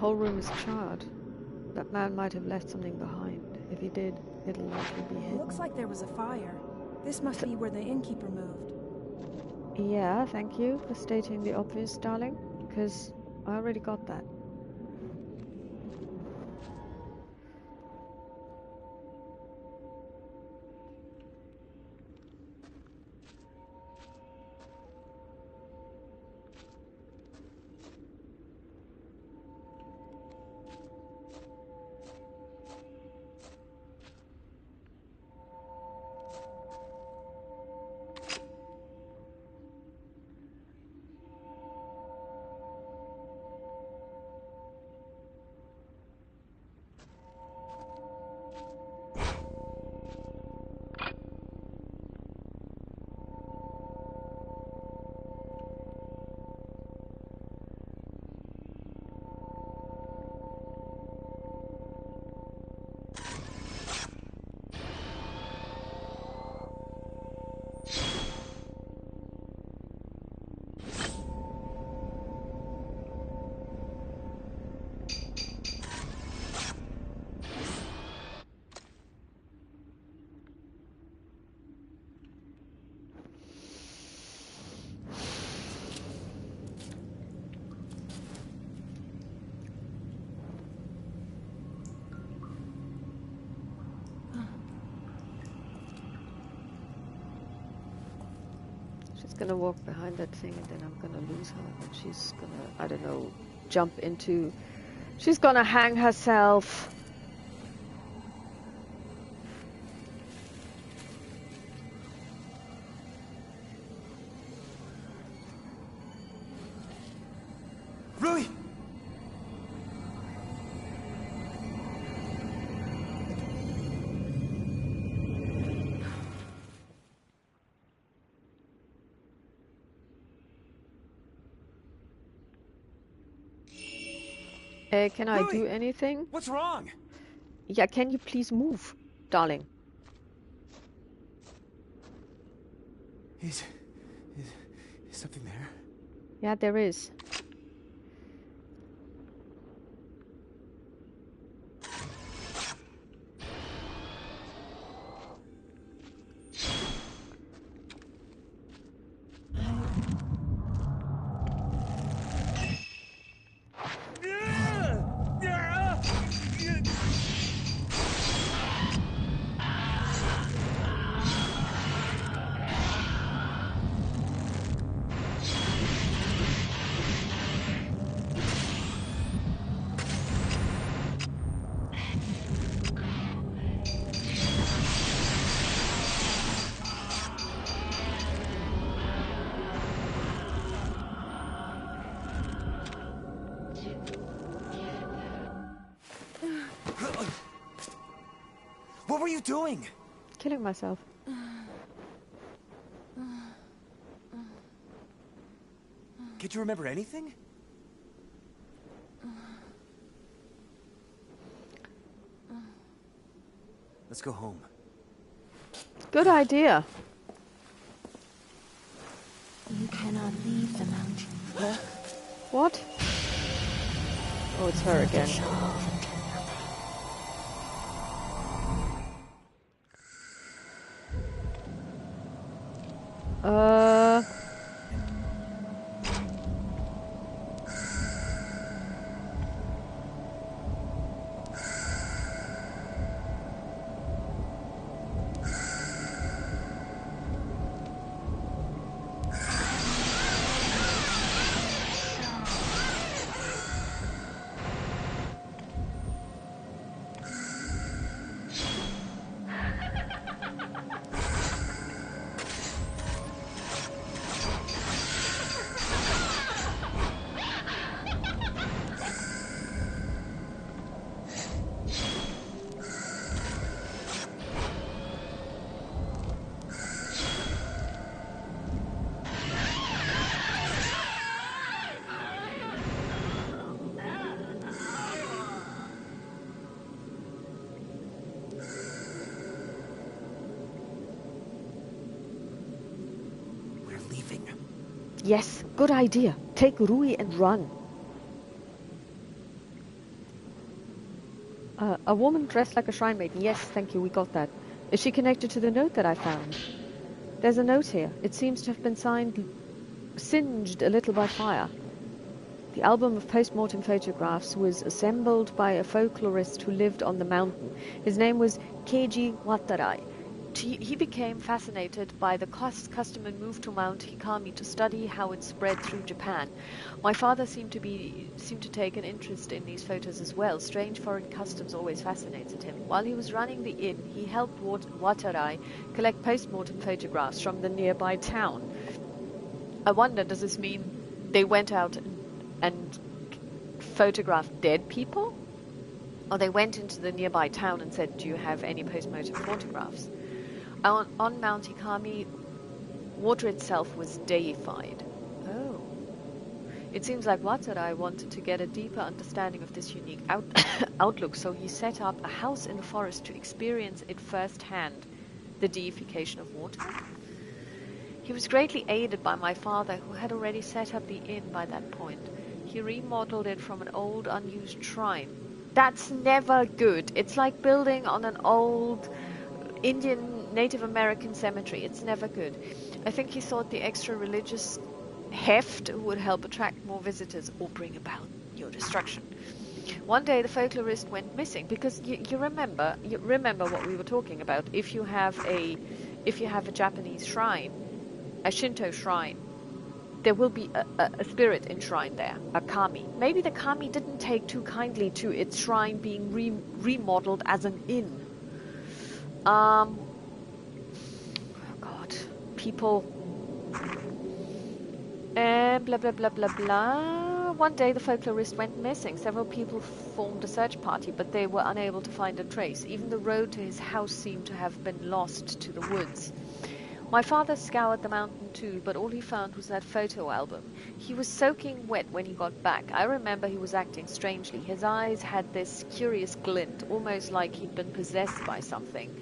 whole room is charred. That man might have left something behind. If he did, it'll likely be hidden. Looks like there was a fire. This must be where the innkeeper moved. Yeah, thank you for stating the obvious, darling, because I already got that. She's gonna walk behind that thing and then I'm gonna lose her and she's gonna, I don't know, jump into... She's gonna hang herself. Rui! Can I do anything? What's wrong? Yeah, can you please move, darling? Is something there? Yeah, there is. What were you doing? Killing myself. Can't you remember anything? Let's go home. Good idea. You cannot leave the mountain. What? Oh, it's her again. Dissolve into Uh... Yes, good idea. Take Rui and run. A woman dressed like a shrine maiden. Yes, thank you, we got that. Is she connected to the note that I found? There's a note here. It seems to have been singed a little by fire. The album of post-mortem photographs was assembled by a folklorist who lived on the mountain. His name was Keiji Watarai. He became fascinated by the custom and moved to Mount Hikami to study how it spread through Japan. My father seemed to take an interest in these photos as well. Strange foreign customs always fascinated him. While he was running the inn, he helped Watarai collect post-mortem photographs from the nearby town. I wonder, does this mean they went out and photographed dead people? Or they went into the nearby town and said, do you have any post-mortem photographs? On Mount Hikami, water itself was deified. Oh. It seems like Watarai wanted to get a deeper understanding of this unique outlook, so he set up a house in the forest to experience it firsthand, the deification of water. He was greatly aided by my father, who had already set up the inn by that point. He remodeled it from an old, unused shrine. That's never good. It's like building on an old Indian Native American cemetery. It's never good. I think he thought the extra religious heft would help attract more visitors or bring about your destruction. One day the folklorist went missing because you remember what we were talking about. If you have a Japanese shrine, a Shinto shrine, there will be a spirit enshrined there, a kami. Maybe the kami didn't take too kindly to its shrine being remodeled as an inn. Oh God, people. Blah blah blah blah blah. One day the folklorist went missing. Several people formed a search party, but they were unable to find a trace. Even the road to his house seemed to have been lost to the woods. My father scoured the mountain too, but all he found was that photo album. He was soaking wet when he got back. I remember he was acting strangely. His eyes had this curious glint, almost like he'd been possessed by something.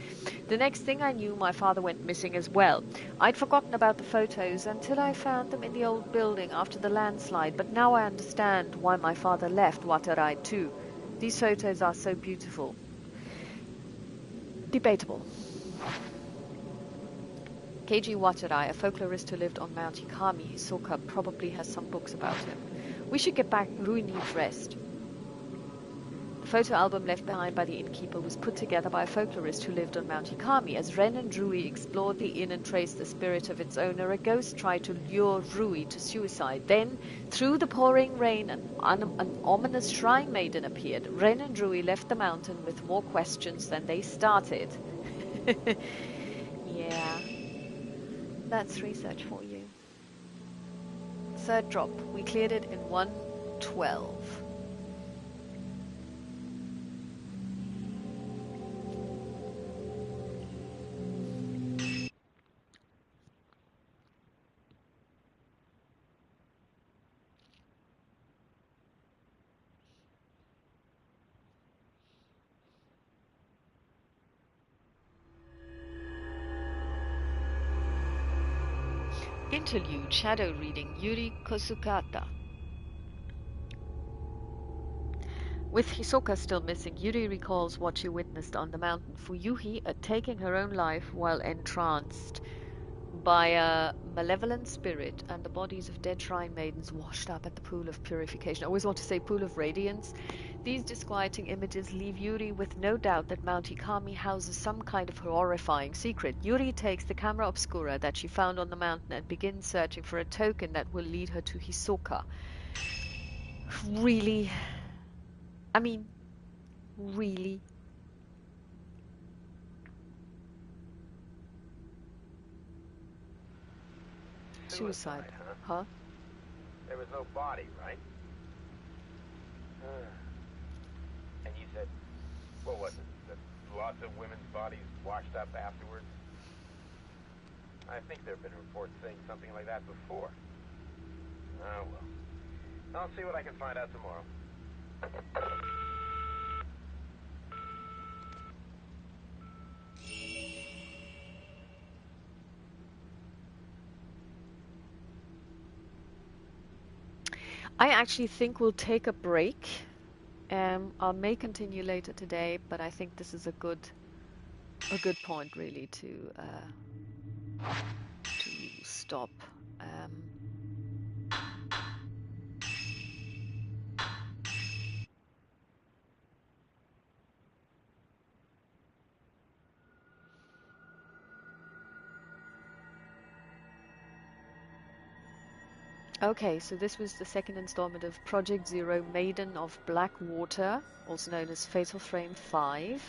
The next thing I knew, my father went missing as well. I'd forgotten about the photos until I found them in the old building after the landslide, but now I understand why my father left Watarai too. These photos are so beautiful. Debatable. Keiji Watarai, a folklorist who lived on Mount Hikami, Hisoka, probably has some books about him. We should get back. Rui needs rest. The photo album left behind by the innkeeper was put together by a folklorist who lived on Mount Hikami. As Ren and Rui explored the inn and traced the spirit of its owner, a ghost tried to lure Rui to suicide. Then, through the pouring rain, an ominous shrine maiden appeared. Ren and Rui left the mountain with more questions than they started. Yeah. That's research for you. Third drop. We cleared it in 1:12. Interlude, shadow reading, Yuri Kosukata. With Hisoka still missing, Yuri recalls what she witnessed on the mountain. Fuyuhi taking her own life while entranced by a malevolent spirit, and the bodies of dead shrine maidens washed up at the pool of purification. I always want to say pool of radiance. These disquieting images leave Yuri with no doubt that Mount Hikami houses some kind of horrifying secret. Yuri takes the camera obscura that she found on the mountain and begins searching for a token that will lead her to Hisoka. Really? I mean, really? Suicide, huh? There was no body, right? And you said, what was it? That lots of women's bodies washed up afterwards? I think there have been reports saying something like that before. Oh, well. I'll see what I can find out tomorrow. I actually think we'll take a break I may continue later today, but I think this is a good point really to stop. Okay, so this was the second installment of Project Zero Maiden of Blackwater, also known as Fatal Frame 5,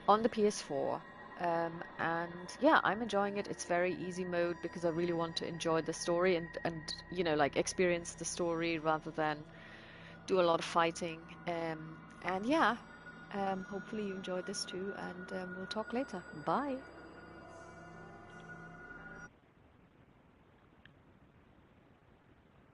on the PS4. And yeah, I'm enjoying it. It's very easy mode because I really want to enjoy the story and you know, like experience the story rather than do a lot of fighting. And yeah, hopefully you enjoyed this too, and we'll talk later. Bye.